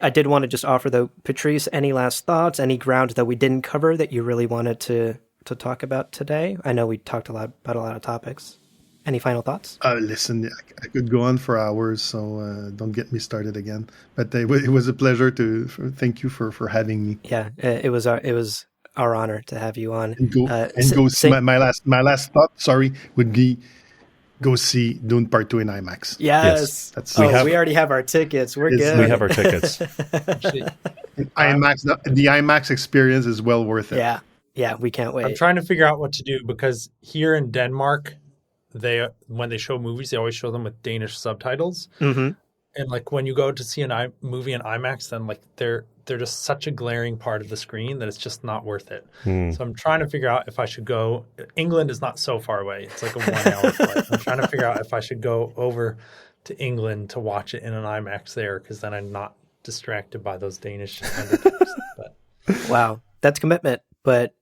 I did want to just offer, though, Patrice, any last thoughts, any ground that we didn't cover that you really wanted to talk about today? I know we talked about a lot of topics. Any final thoughts? Listen, I could go on for hours, so don't get me started again. But it was a pleasure thank you for having me. Yeah, it was our honor to have you on. And see my last thought. Sorry, would be go see Dune Part 2 in IMAX. Yes. We already have our tickets. We're good. We have our tickets. IMAX, the IMAX experience is well worth it. Yeah, we can't wait. I'm trying to figure out what to do because here in Denmark, when they show movies, they always show them with Danish subtitles. Mm-hmm. And like when you go to see a movie in IMAX, then like they're just such a glaring part of the screen that it's just not worth it. So I'm trying to figure out if I should go. England is not so far away. It's like a 1 hour flight. I'm trying to figure out if I should go over to England to watch it in an IMAX there, because then I'm not distracted by those Danish undertones. Wow, that's commitment. But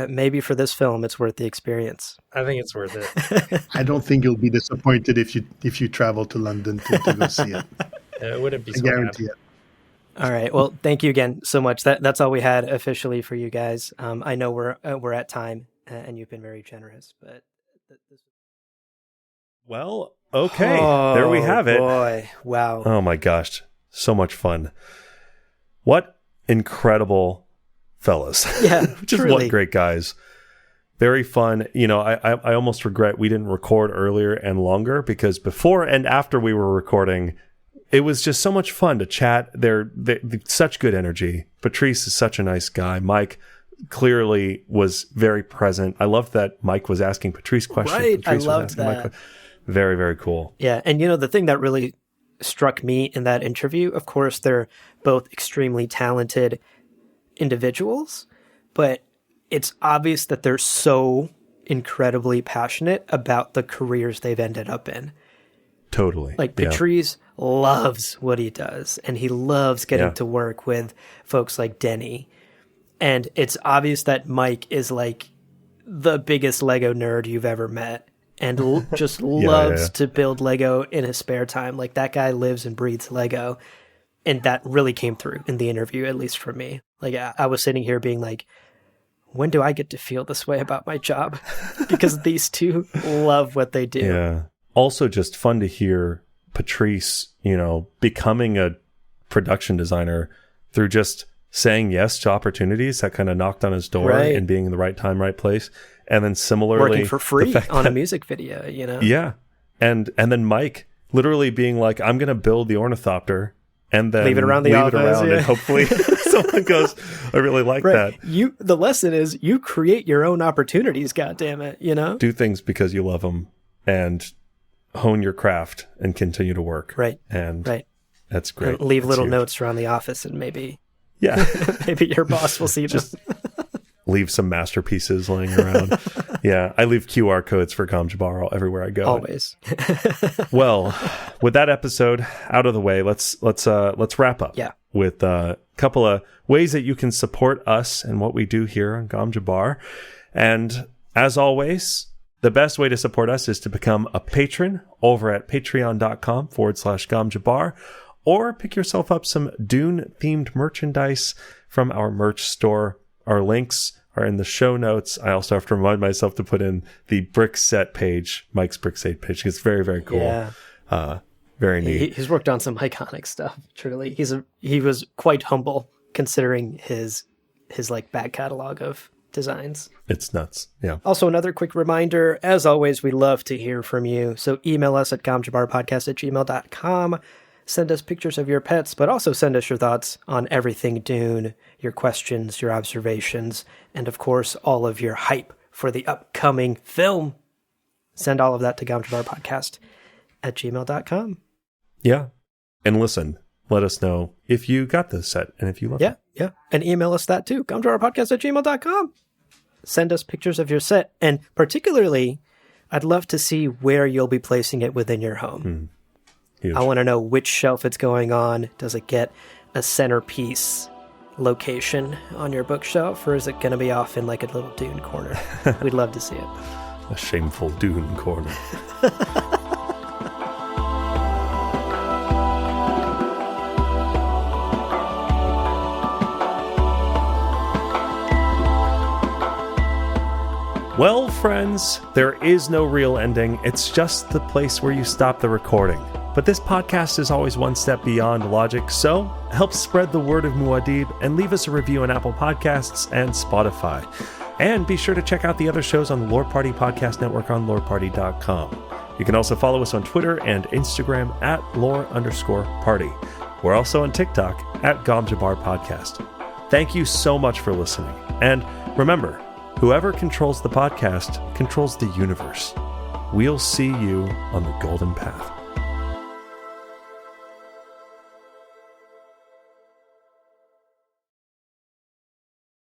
maybe for this film, it's worth the experience. I think it's worth it. I don't think you'll be disappointed if you travel to London to go see it. It wouldn't be. I guarantee it. All right. Well, thank you again so much. That's all we had officially for you guys. I know we're at time, and you've been very generous. But well, okay, there we have it. Boy, wow! Oh my gosh, so much fun! What incredible fellas! Yeah, just truly. What great guys. Very fun. You know, I almost regret we didn't record earlier and longer, because before and after we were recording, it was just so much fun to chat. They're such good energy. Patrice is such a nice guy. Mike clearly was very present. I loved that Mike was asking Patrice questions. Right, Patrice I loved that. Mike. Very, very cool. Yeah, and you know, the thing that really struck me in that interview, of course, they're both extremely talented individuals, but it's obvious that they're so incredibly passionate about the careers they've ended up in. Totally. Like Patrice loves what he does, and he loves getting to work with folks like Denis. And it's obvious that Mike is like the biggest Lego nerd you've ever met, and just loves to build Lego in his spare time. Like, that guy lives and breathes Lego. And that really came through in the interview, at least for me. Like, I was sitting here being like, when do I get to feel this way about my job? Because these two love what they do. Yeah. Also just fun to hear Patrice, you know, becoming a production designer through just saying yes to opportunities that kind of knocked on his door and being in the right time, right place. And then similarly, working for free on a music video, you know? Yeah. And then Mike literally being like, I'm going to build the ornithopter and then leave it around the office, and hopefully someone goes, I really like that. The lesson is you create your own opportunities, goddammit, you know? Do things because you love them and hone your craft and continue to work. Right. And that's great. And leave that's little huge. notes around the office, and maybe maybe your boss will see them. Leave some masterpieces laying around. I leave QR codes for Gamjabar everywhere I go. Always. Well, with that episode out of the way, let's wrap up with a couple of ways that you can support us and what we do here on Gamjabar. And as always, the best way to support us is to become a patron over at patreon.com/Gamjabar, or pick yourself up some Dune-themed merchandise from our merch store. Our links are in the show notes. I also have to remind myself to put in the brick set page, Mike's brick set page. It's very, very cool. Yeah. Very neat. He's worked on some iconic stuff, truly. He was quite humble considering his like back catalog of designs. It's nuts. Yeah. Also, another quick reminder, as always, we love to hear from you. So email us at gamjabarpodcast@gmail.com. Send us pictures of your pets, but also send us your thoughts on everything Dune, your questions, your observations, and of course, all of your hype for the upcoming film. Send all of that to gamjabarpodcast@gmail.com. Yeah. And listen, let us know if you got this set and if you love it. Yeah. And email us that too, gamjabarpodcast@gmail.com. Send us pictures of your set, and particularly, I'd love to see where you'll be placing it within your home. Huge. I want to know which shelf it's going on. Does it get a centerpiece location on your bookshelf, or is it going to be off in like a little Dune corner? We'd love to see it. A shameful Dune corner. Well, friends, there is no real ending. It's just the place where you stop the recording. But this podcast is always one step beyond logic, so help spread the word of Muad'Dib and leave us a review on Apple Podcasts and Spotify. And be sure to check out the other shows on the Lore Party Podcast Network on loreparty.com. You can also follow us on Twitter and Instagram at lore_party. We're also on TikTok at Gomjabar Podcast. Thank you so much for listening. And remember, whoever controls the podcast controls the universe. We'll see you on the golden path.